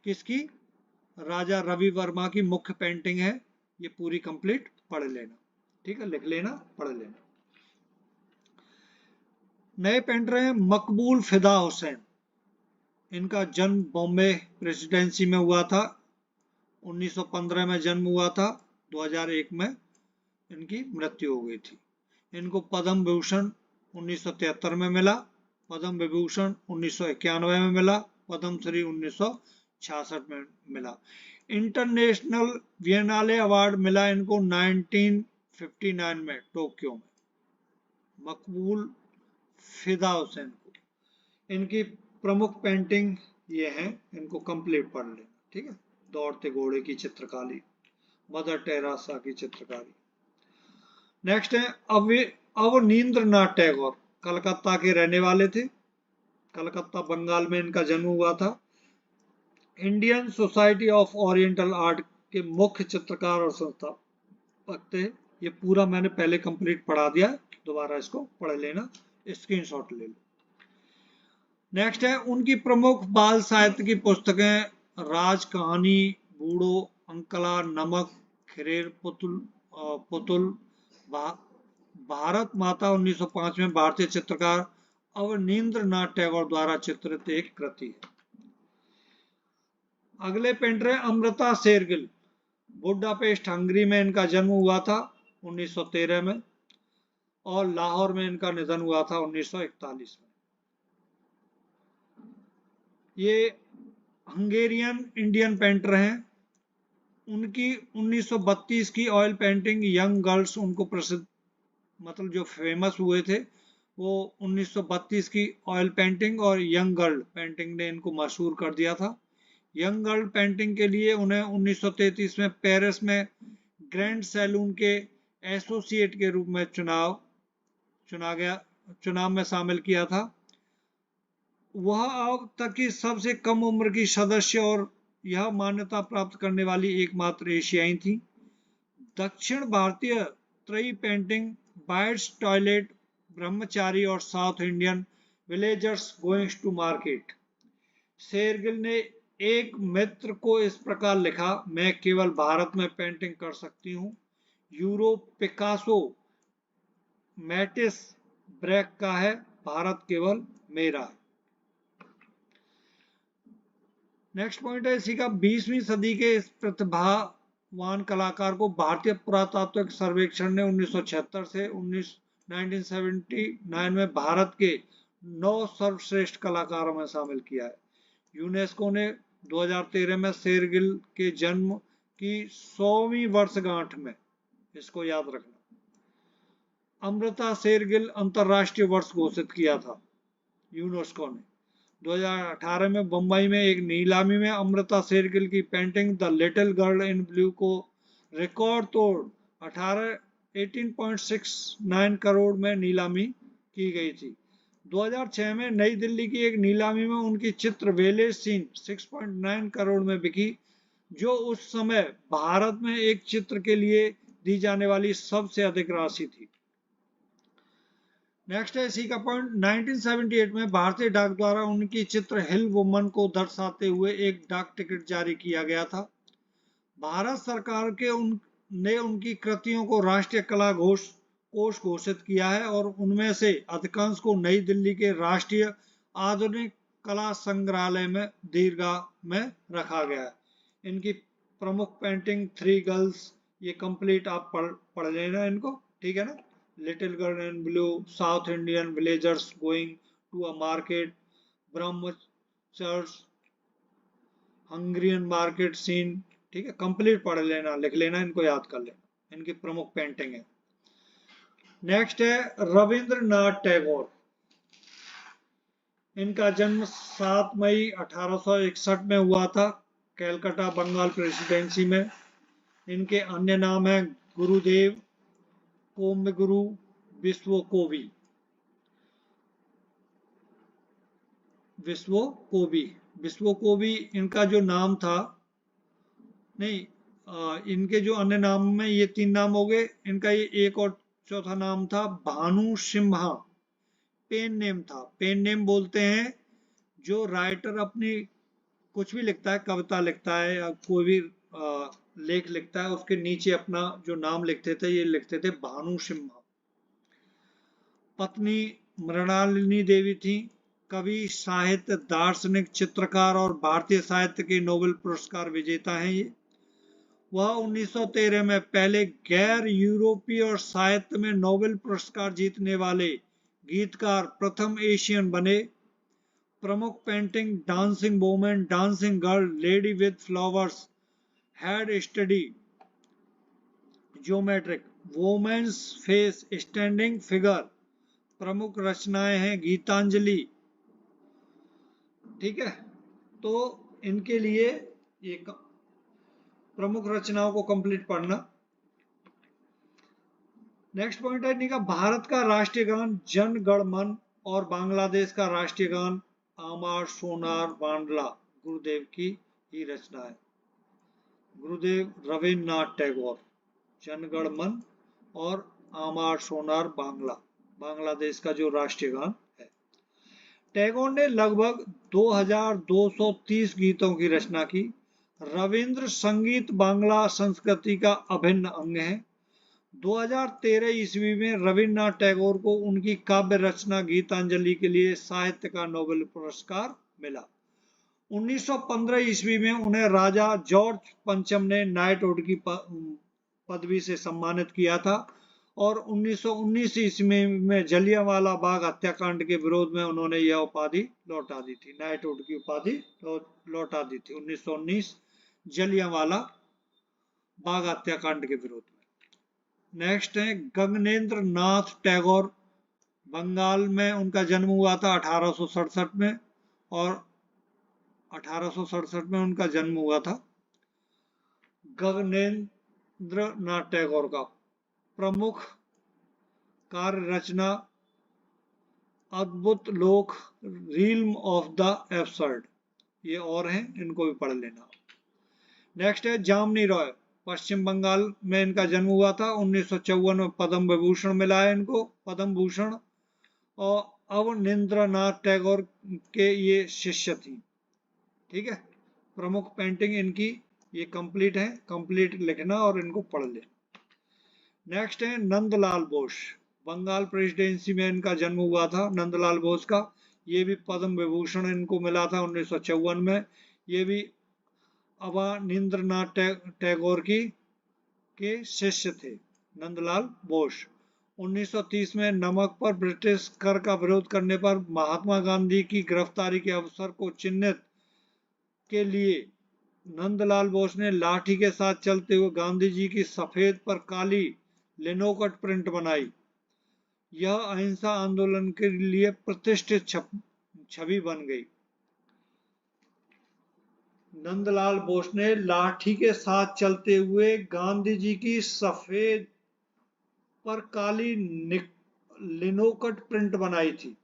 किसकी, राजा रवि वर्मा की मुख्य पेंटिंग है। ये पूरी कंप्लीट पढ़ लेना। ठीक है, लिख लेना, पढ़ लेना। नए पेंटर हैं मकबूल फिदा हुसैन। इनका जन्म बॉम्बे प्रेसिडेंसी में हुआ था। 1915 में जन्म हुआ था। 2001 में इनकी मृत्यु हो गई थी। इनको पद्म भूषण 1973 में मिला, पद्म विभूषण 1991 में मिला, पद्म श्री 1966 में मिला। इंटरनेशनल वियनाले अवार्ड मिला इनको 1959 में टोक्यो में, मकबूल फिदा हुसैन को। इनकी प्रमुख पेंटिंग ये है, इनको कंप्लीट पढ़ लेना। ठीक है, दौड़ते घोड़े की चित्रकारी, मदर टेरेसा की चित्रकारी। नेक्स्ट है अवनींद्रनाथ टैगोर। कलकत्ता के रहने वाले थे। कलकत्ता बंगाल में इनका जन्म हुआ था। Indian society of oriental art के मुख्य चित्रकार और संस्थापक थे। ये पूरा मैंने पहले कंप्लीट पढ़ा दिया, दोबारा इसको पढ़ लेना, स्क्रीनशॉट ले लो। नेक्स्ट है उनकी प्रमुख बाल साहित्य की पुस्तकें राज कहानी, बूढ़ो, अंकला, नमक, खिरेर पुतुल, भारत माता 1905 में भारतीय चित्रकार अवनींद्रनाथ टैगोर द्वारा चित्रित एक कृति है। अगले पेंटर है अमृता शेरगिल। बुडापेस्ट हंगरी में इनका जन्म हुआ था 1913 में, और लाहौर में इनका निधन हुआ था 1941 में। ये हंगेरियन इंडियन पेंटर हैं। उनकी 1932 की ऑयल पेंटिंग यंग गर्ल्स उनको प्रसिद्ध, मतलब जो फेमस हुए थे, वो 1932 की ऑयल पेंटिंग और यंग गर्ल पेंटिंग ने इनको मशहूर कर दिया था। यंग गर्ल पेंटिंग के लिए उन्हें 1933 में पेरिस में ग्रैंड सैलून के एसोसिएट के रूप में चुनाव में शामिल किया था। वह अब तक की सबसे कम उम्र की सदस्य और यह मान्यता प्राप्त करने वाली एकमात्र एशियाई थी। दक्षिण भारतीय त्रयी पेंटिंग बाइट्स टॉयलेट, ब्रह्मचारी और south Indian villagers going to market. Shergil ने एक मित्र को इस प्रकार लिखा, मैं केवल भारत में पेंटिंग कर सकती हूँ। यूरोप पिकासो, मैटिस, ब्रैक का है, भारत केवल मेरा है। नेक्स्ट पॉइंट है इसी का, 20वीं सदी के इस प्रतिभावान कलाकार को भारतीय पुरातात्विक सर्वेक्षण ने 1976 से 1979 में भारत के 9 सर्वश्रेष्ठ कलाकारों में शामिल किया है। यूनेस्को ने 2013 में शेरगिल के जन्म की 100वीं वर्षगांठ में, इसको याद रखना, अमृता शेरगिल अंतरराष्ट्रीय वर्ष घोषित किया था यूनेस्को ने। 2018 में बम्बई में एक नीलामी में अमृता शेरगिल की painting the little girl in blue को रिकॉर्ड तोड़ 18.69 करोड़ में नीलामी की गई थी। 2006 में नई दिल्ली की एक नीलामी में उनकी चित्र वेले सीन 6.9 करोड़ में बिकी, जो उस समय भारत में एक चित्र के लिए दी जाने वाली सबसे अधिक राशि थी। नेक्स्ट है इसी का पॉइंट, 1978 में भारतीय डाक द्वारा उनकी चित्र हिल वुमन को दर्शाते हुए एक डाक टिकट जारी किया गया था। भारत सरकार ने उनकी कृतियों को राष्ट्रीय कला कोष घोषित किया है और उनमें से अधिकांश को नई दिल्ली के राष्ट्रीय आधुनिक कला संग्रहालय में दीर्घा में रखा गया है। इनकी प्रमुख पेंटिंग थ्री गर्ल्स, ये कंप्लीट आप पढ़ लेना इनको, ठीक है ना। Little girl in blue, South Indian villagers going to a market, ब्रह्मचर्च, हंगरियन मार्केट सीन, ठीक है। कंप्लीट पढ़ लेना, लिख लेना, इनको याद कर लेना, इनकी प्रमुख पेंटिंग है। नेक्स्ट है रविंद्रनाथ टैगोर। इनका जन्म 7 मई 1861 में हुआ था, कैलकाटा बंगाल प्रेसिडेंसी में। इनके अन्य नाम है गुरुदेव, कोम्बगुरु, विश्वकोवी, विश्वकोवी, विश्वकोवी इनका जो नाम था, नहीं इनके जो अन्य नाम में ये 3 नाम हो गए। इनका ये एक और चौथा नाम था भानु सिम्हा, पेन नेम था। पेन नेम बोलते हैं जो राइटर अपनी कुछ भी लिखता है, कविता लिखता है या कोई भी लेख लिखता है, उसके नीचे अपना जो नाम लिखते थे, ये लिखते थे भानु सिम्हा। पत्नी मृणालिनी देवी थी, कवि, साहित्य, दार्शनिक, चित्रकार और भारतीय साहित्य के नोबेल पुरस्कार विजेता हैं ये। वह 1913 में पहले गैर यूरोपीय और साहित्य में नोबेल पुरस्कार जीतने वाले गीतकार प्रथम एशियन बने। प्रमुख painting dancing women, dancing girl, lady with flowers, head study, geometric, women's face, standing figure. प्रमुख रचनाएं हैं गीतांजलि, ठीक है। तो इनके लिए ये प्रमुख रचनाओं को कंप्लीट पढ़ना। नेक्स्ट पॉइंट है इनका भारत का राष्ट्रीय गान जन गण मन और बांग्लादेश का राष्ट्रीय गान आमार सोनार बांग्ला गुरुदेव की ही रचना है। गुरुदेव रविन्द्रनाथ टैगोर, जन गण मन और आमार सोनार बांग्ला, बांग्लादेश का जो राष्ट्रीय गान है। टैगोर ने लगभग 2230 गीतों की रचना की। रविंद्र संगीत बांग्ला संस्कृति का अभिन्न अंग है। 2013 ईस्वी में रविन्द्रनाथ टैगोर को उनकी काव्य रचना गीतांजलि के लिए साहित्य का नोबेल पुरस्कार मिला। 1915 ईस्वी में उन्हें राजा जॉर्ज पंचम ने नाइटहुड की पदवी से सम्मानित किया था और 1919 ईस्वी में जलियांवाला बाग हत्याकांड के विरोध में उन्होंने यह उपाधि लौटा दी थी, नाइटहुड की उपाधि लौटा दी थी 1919 जलियांवाला बाग हत्याकांड के विरोध में। नेक्स्ट है गगनेंद्र नाथ टैगोर। बंगाल में उनका जन्म हुआ था 1867 में, और 1867 में उनका जन्म हुआ था। गगनेंद्र नाथ टैगोर का प्रमुख कार्य रचना अद्भुत लोक, रिल्म ऑफ द एब्सर्ड, ये और हैं, इनको भी पढ़ लेना। नेक्स्ट है जामिनी रॉय। पश्चिम बंगाल में इनका जन्म हुआ था। 1954 में पद्म विभूषण मिला है इनको, पद्म भूषण। और अवनींद्रनाथ टैगोर के ये शिष्य थी, ठीक है। प्रमुख पेंटिंग इनकी ये कंप्लीट है, कंप्लीट लिखना और इनको पढ़ लेना। नेक्स्ट है नंदलाल बोस। बंगाल प्रेसिडेंसी में इनका जन्म हुआ था नंदलाल बोस का। ये भी पद्म विभूषण इनको मिला था 1954 में। ये भी अवनींद्रनाथ टैगोर के शिष्य थे नंदलाल बोस। 1930 में नमक पर ब्रिटिश कर का विरोध करने पर महात्मा गांधी की गिरफ्तारी के अवसर को चिन्हित के लिए नंदलाल बोस ने लाठी के साथ चलते हुए गांधी जी की सफेद पर काली लिनोकट प्रिंट बनाई। यह अहिंसा आंदोलन के लिए प्रतिष्ठित छवि बन गई। नंदलाल बोस ने लाठी के साथ चलते हुए गांधी जी की सफेद पर काली लिनोकट प्रिंट बनाई थी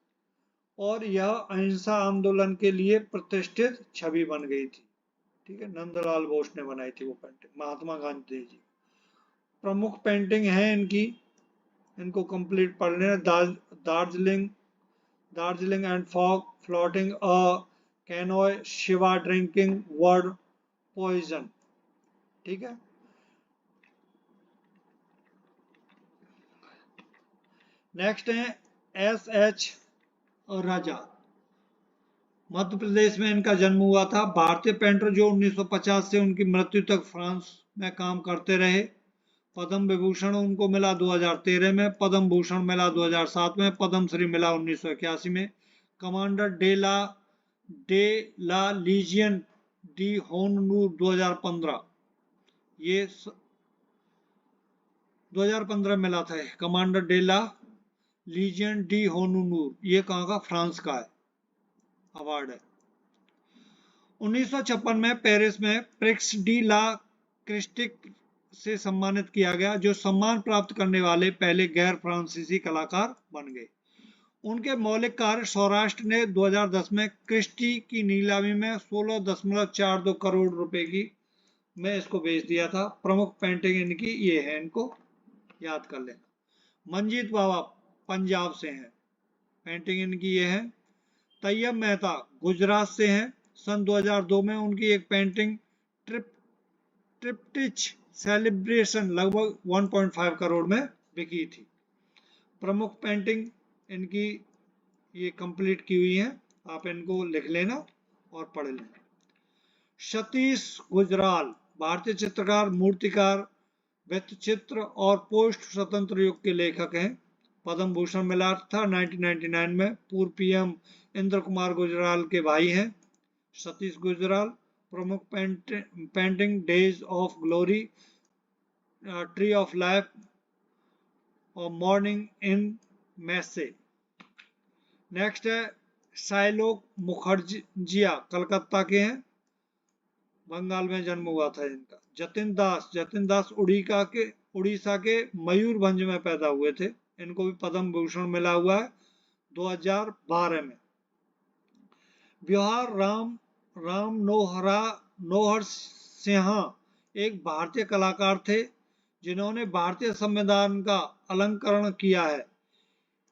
और यह अहिंसा आंदोलन के लिए प्रतिष्ठित छवि बन गई थी, ठीक है। नंदलाल बोस ने बनाई थी वो पेंटिंग, महात्मा गांधी जी। प्रमुख पेंटिंग है इनकी, इनको कंप्लीट पढ़ लेना। Darjeeling and fog, floating a canoe, Shiva drinking world poison, ठीक है। नेक्स्ट है एस एच राजा। मध्य प्रदेश में इनका जन्म हुआ था। भारतीय पेंटर जो 1950 से उनकी मृत्यु तक फ्रांस में काम करते रहे। पद्म विभूषण उनको मिला 2013 में, पद्म भूषण मिला 2007 में, पद्म श्री मिला 1981 में। Commander de la Legion de Honneur 2015, ये 2015 मिला था। Commander de la Legion de Honneur, ये कहाँ का? फ्रांस का है, अवार्ड है। 1956 में पेरिस में प्रिक्स डी ला क्रिस्टिक से सम्मानित किया गया, जो सम्मान प्राप्त करने वाले पहले गैर फ्रांसीसी कलाकार बन गए। उनके मौलिक कार्य सौराष्ट्र ने 2010 में क्रिस्टी की नीलामी में 16.42 करोड़ रुपए की में इसको बेच दिया था। प्रमुख पेंटिंग इनकी ये है, इनको याद कर लेना। मंजीत बाबा पंजाब से हैं, पेंटिंग इनकी ये है। तैयब मेहता गुजरात से हैं। सन 2002 में उनकी एक पेंटिंग ट्रिप्टिच सेलिब्रेशन लगभग 1.5 करोड़ में बिकी थी। प्रमुख पेंटिंग इनकी ये कंप्लीट की हुई है, आप इनको लिख लेना और पढ़ लेना। सतीश गुजराल भारतीय चित्रकार, मूर्तिकार, वृत्तचित्र और पोस्ट स्वतंत्र युग के लेखक हैं। पद्म भूषण मिला था 1999 में। पूर्व पीएम इंद्र कुमार गुजराल के भाई हैं सतीश गुजराल। प्रमुख painting days of glory, tree of life और मॉर्निंग इन मैसे। नेक्स्ट है साइलोक मुखर्जिया, कलकत्ता के हैं, बंगाल में जन्म हुआ था इनका। जतिन दास उड़ीसा के मयूरभंज में पैदा हुए थे। इनको भी पद्म भूषण मिला हुआ है 2012 में। बिहार राम नोहर सिंह एक भारतीय कलाकार थे जिन्होंने भारतीय संविधान का अलंकरण किया है।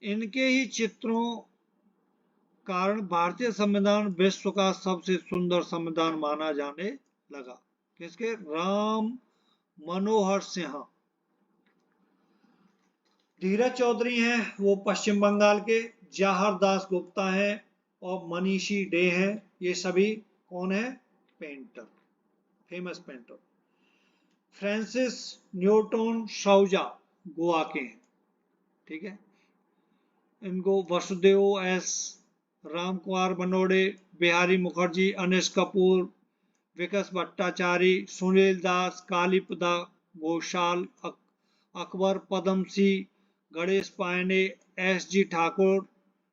इनके ही चित्रों कारण भारतीय संविधान विश्व का सबसे सुंदर संविधान माना जाने लगा। किसके? राम मनोहर सिंह। धीरज चौधरी हैं, वो पश्चिम बंगाल के। जवाहर दास गुप्ता हैं और मनीषी डे हैं। ये सभी कौन है? Painter, famous painter. Francis Newton Souza Goa के हैं, ठीक है। इनको Vasudeo S, Ram Kumar Benode, Bihari Mukherjee, Anish Kapoor, Vikash Bhattacharjee, Sunil Das, Kalipada Ghoshal, Akbar Padamsee, Ganesh Pyne, S G Thakur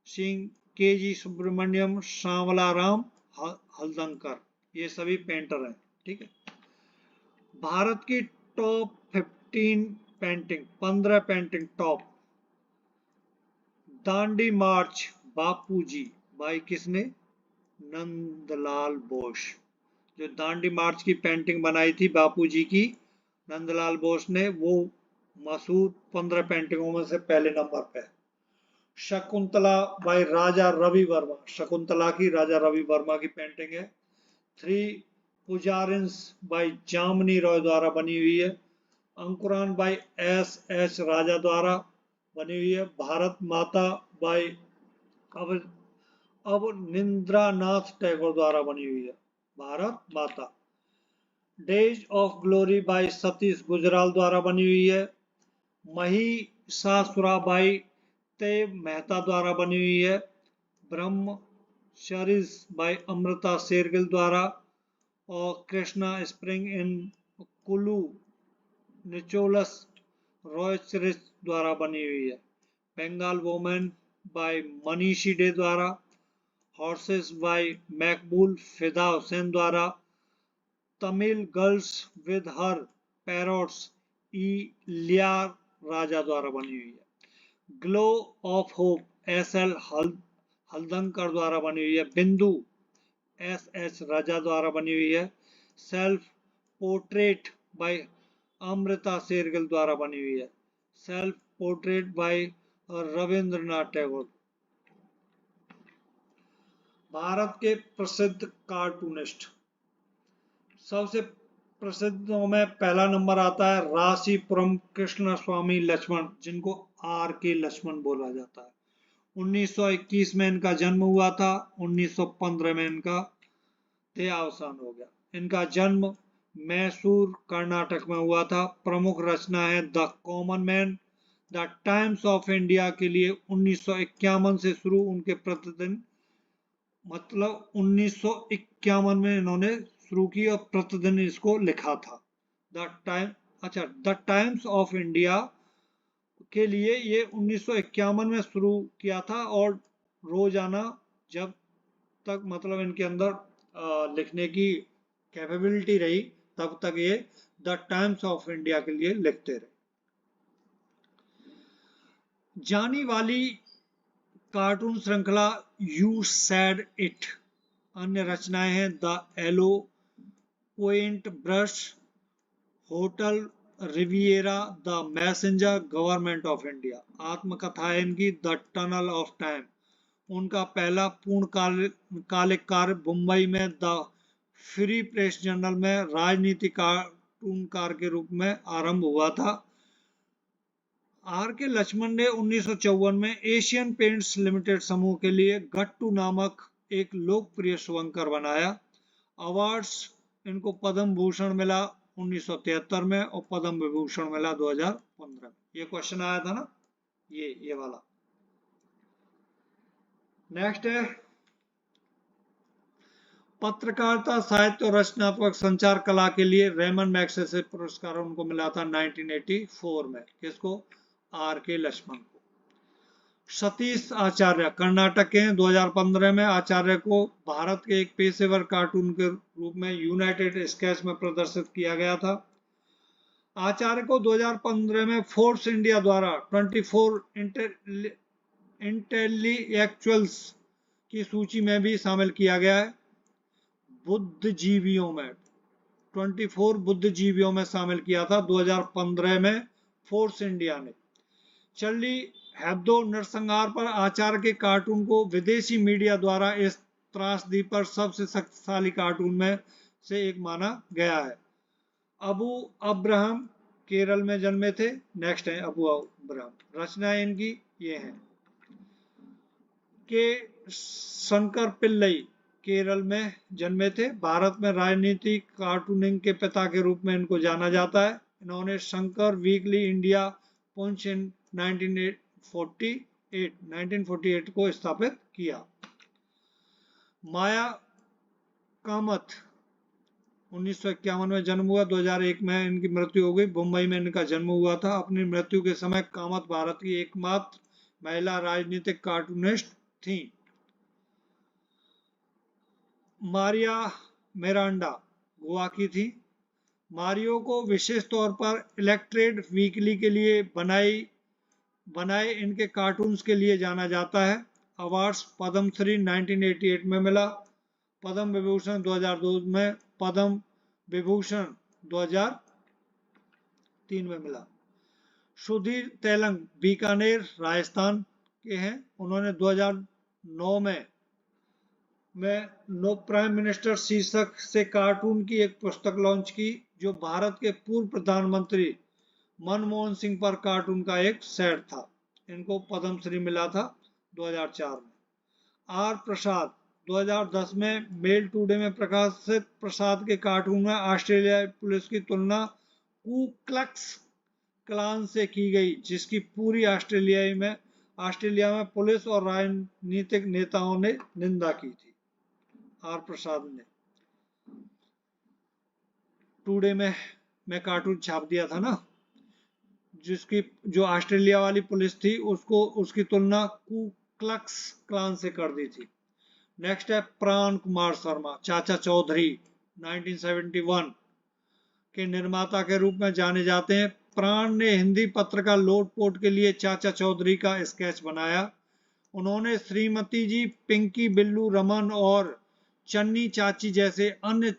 Singh, K G Subramaniam, Shyamala Ram हल्दंकर, ये सभी पेंटर हैं, ठीक है। भारत की top 15 painting, 15 painting top. Dandi march Bapuji, भाई किसने? नंदलाल बोस। जो दांडी मार्च की पेंटिंग बनाई थी बापूजी की नंदलाल बोस ने, वो मशहूर 15 पेंटिंगों में से पहले नंबर पे। शकुंतला बाई राजा रवि वर्मा, शकुंतला की राजा रवि वर्मा की पेंटिंग है। 3 पुजारिन्स बाई जामनी रॉय द्वारा बनी हुई है। अंकुरान बाई एस एच राजा द्वारा बनी हुई है। भारत माता बाई अब निंद्रानाथ टैगोर द्वारा बनी हुई है, भारत माता। Days of glory by Satish Gujral द्वारा बनी हुई है। महिषासुराबाई तेब मेहता द्वारा बनी हुई है। ब्रह्मचरिज बाई अमृता शेरगिल द्वारा। और Krishna spring in Kullu Nicholas Roerich द्वारा बनी हुई है। बंगाल वोमेन बाय मनीषी डे द्वारा। हॉर्सेस बाय मैकबूल फिदा हुसैन द्वारा। Tamil girls with her parrots Ilayaraja द्वारा बनी हुई है। Glow of hope S L Haldankar द्वारा बनी हुई है। बिंदु एस एच राजा द्वारा बनी हुई है। Self portrait by Amrita Shergil द्वारा बनी हुई है। Self portrait by Rabindranath Tagore. Bharat के प्रसिद्ध कार्टूनिस्ट, सबसे प्रसिद्धों में पहला नंबर आता है राशीपुरम कृष्ण स्वामी लक्ष्मण, जिनको आर के लक्ष्मण बोला जाता है। 1921 में इनका जन्म हुआ था, 1915 में इनका देहावसान हो गया। इनका जन्म मैसूर कर्नाटक में हुआ था। प्रमुख रचना है the common man. The times of India के लिए 1951 से शुरू उनके प्रतिदिन, मतलब 1951 में इन्होंने शुरू की और प्रतिदिन इसको लिखा था। द टाइम्स ऑफ इंडिया के लिए ये 1951 में शुरू किया था और रोजाना जब तक मतलब इनके अंदर लिखने की कैपेबिलिटी रही तब तक ये द टाइम्स ऑफ इंडिया के लिए लिखते रहे। जानी वाली कार्टून श्रृंखला यू सैड इट। अन्य रचनाएं हैं the eloquent brush, hotel Riviera, the messenger, government of India. आत्मकथा है इनकी द टनल ऑफ टाइम। उनका पहला पूर्णकालिक कार्य मुंबई में द फ्री प्रेस जर्नल में राजनीतिक कार्टूनकार के रूप में आरंभ हुआ था। आर के लक्ष्मण ने 1954 में एशियन पेंट्स लिमिटेड समूह के लिए गट्टू नामक एक लोकप्रिय शुभंकर बनाया। अवार्ड्स इनको पद्म भूषण मिला 1973 में और पद्म विभूषण मिला 2015 में। ये क्वेश्चन आया था ना, ये वाला। नेक्स्ट है पत्रकारिता, साहित्य और रचनात्मक संचार कला के लिए रेमन मैग्सेसे पुरस्कार उनको मिला था 1984 में। किसको? आर के लक्ष्मण को। सतीश आचार्य कर्नाटक के हैं। 2015 में आचार्य को भारत के एक पेशेवर कार्टून के रूप में यूनाइटेड स्केच में प्रदर्शित किया गया था। आचार्य को 2015 में फोर्स इंडिया द्वारा 24 इंटेलेक्चुअल्स की सूची में भी शामिल किया गया है। बुद्धिजीवियों में 24 बुद्धिजीवियों में शामिल किया था 2015 में फोर्स इंडिया ने। चर्ली हेब्दो नरसंहार पर आचार्य के कार्टून को विदेशी मीडिया द्वारा इस त्रासदी पर सबसे शक्तिशाली कार्टून में से एक माना गया है। अबू अब्राहम केरल में जन्मे थे। नेक्स्ट है अबू अब्राहम। रचनाएं इनकी ये हैं के शंकर पिल्लई केरल में जन्मे थे। भारत में राजनीतिक कार्टूनिंग के पिता के रूप में इनको जाना जाता है। इन्होंने शंकर वीकली इंडिया पुंछ 1948 को स्थापित किया। माया कामत 1951 में जन्म हुआ। 2001 में इनकी मृत्यु हो गई। मुंबई में इनका जन्म हुआ था। अपनी मृत्यु के समय कामत भारत की एकमात्र महिला राजनीतिक कार्टूनिस्ट थी। मारिया मिरांडा गोवा की थी। मारियो को विशेष तौर पर इलेक्ट्रेड वीकली के लिए बनाए इनके कार्टून्स के लिए जाना जाता है। अवार्ड्स पद्म श्री 1988 में मिला, पद्म विभूषण 2002 में, पद्म विभूषण 2003 में मिला। सुधीर तेलंग बीकानेर राजस्थान के हैं। उन्होंने 2009 में नो प्राइम मिनिस्टर शीर्षक से कार्टून की एक पुस्तक लॉन्च की जो भारत के पूर्व प्रधानमंत्री मनमोहन सिंह पर कार्टून का एक सेट था। इनको पद्म श्री मिला था 2004 में। आर प्रसाद 2010 में मेल टुडे में प्रकाशित प्रसाद के कार्टून में ऑस्ट्रेलियाई पुलिस की तुलना कू क्लक्स क्लान से की गई, जिसकी पूरी ऑस्ट्रेलिया में पुलिस और राजनीतिक नेताओं ने निंदा की थी। आर प्रसाद ने टुडे में कार्टून छाप दिया था ना, जो ऑस्ट्रेलिया वाली पुलिस थी उसकी तुलना कू क्लक्स क्लान से कर दी थी। नेक्स्ट है प्राण कुमार शर्मा, चाचा चौधरी 1971 के निर्माता के रूप में जाने जाते हैं। प्राण ने हिंदी पत्रिका लोटपोट के लिए चाचा चौधरी का स्केच बनाया। उन्होंने श्रीमती जी, पिंकी, बिल्लू, रमन और चन्नी चाची जैसे अन्य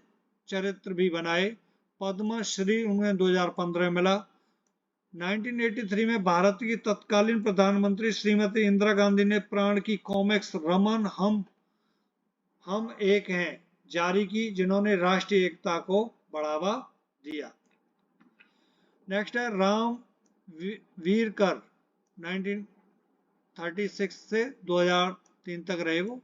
चरित्र भी बनाए। पद्म श्री उन्हें 2015 मिला। 1983 में भारत की तत्कालीन प्रधानमंत्री श्रीमती इंदिरा गांधी ने प्राण की कॉमिक्स रमन हम एक हैं जारी की, जिन्होंने राष्ट्रीय एकता को बढ़ावा दिया। नेक्स्ट है राम वीरकर 1936 से 2003 तक रहे वो।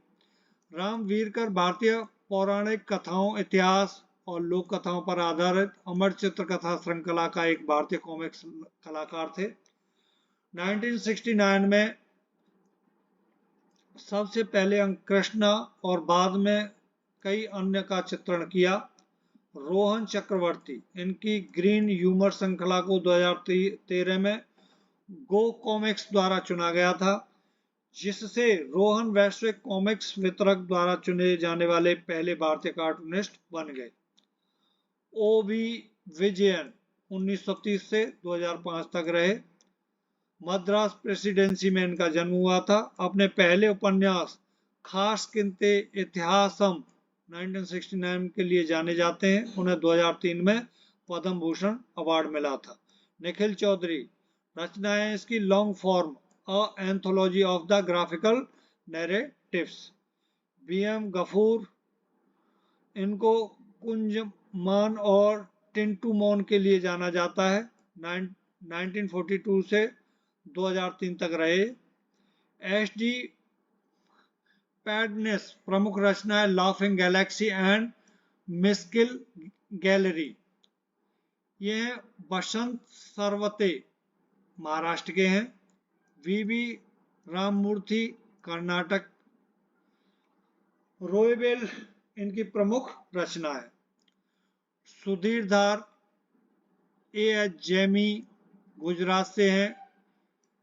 राम वीरकर भारतीय पौराणिक कथाओं, इतिहास और लोक कथाओं पर आधारित अमर चित्र कथा श्रृंखला का एक भारतीय कॉमिक्स कलाकार थे। 1969 में सबसे पहले अंक कृष्णा और बाद में कई अन्य का चित्रण किया। रोहन चक्रवर्ती इनकी ग्रीन ह्यूमर श्रृंखला को 2013 में गो कॉमिक्स द्वारा चुना गया था, जिससे रोहन वैश्विक कॉमिक्स वितरक द्वारा चुने जाने वाले पहले भारतीय कार्टूनिस्ट बन गए। ओ वी विजयन 1930 से 2005 तक रहे। मद्रास प्रेसिडेंसी में इनका जन्म हुआ था। अपने पहले उपन्यास खास किंते इतिहासम 1969 के लिए जाने जाते हैं। उन्हें 2003 में पद्म भूषण अवार्ड मिला था। निखिल चौधरी रचनाएं इसकी long form a anthology of the graphical narratives. BM Gafoor इनको कुंजमान और टिंटूमोन के लिए जाना जाता है। 1942 से 2003 तक रहे। एच डी पैडनेस प्रमुख रचना है लाफिंग गैलेक्सी एंड मिस्किल गैलरी। ये हैं बसंत सरवते, महाराष्ट्र के हैं। वीबी राममूर्ति कर्नाटक। रोयबेल इनकी प्रमुख रचना है। सुधीर धार ए एच जैमी गुजरात से हैं।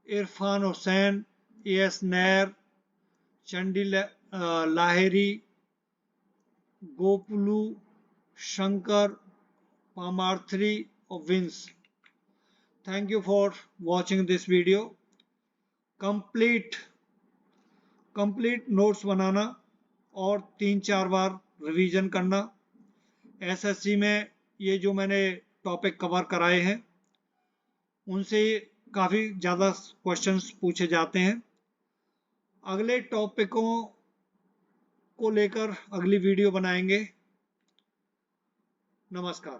इरफान हुसैन, ए एस नैर, चंडी लाहेरी, गोपलू शंकर, पामार्थरी और विंस। Thank you for watching this video. Complete notes बनाना और 3-4 बार रिवीजन करना। एसएससी में ये जो मैंने टॉपिक कवर कराए हैं उनसे काफ़ी ज़्यादा क्वेश्चंस पूछे जाते हैं। अगले टॉपिकों को लेकर अगली वीडियो बनाएंगे। नमस्कार।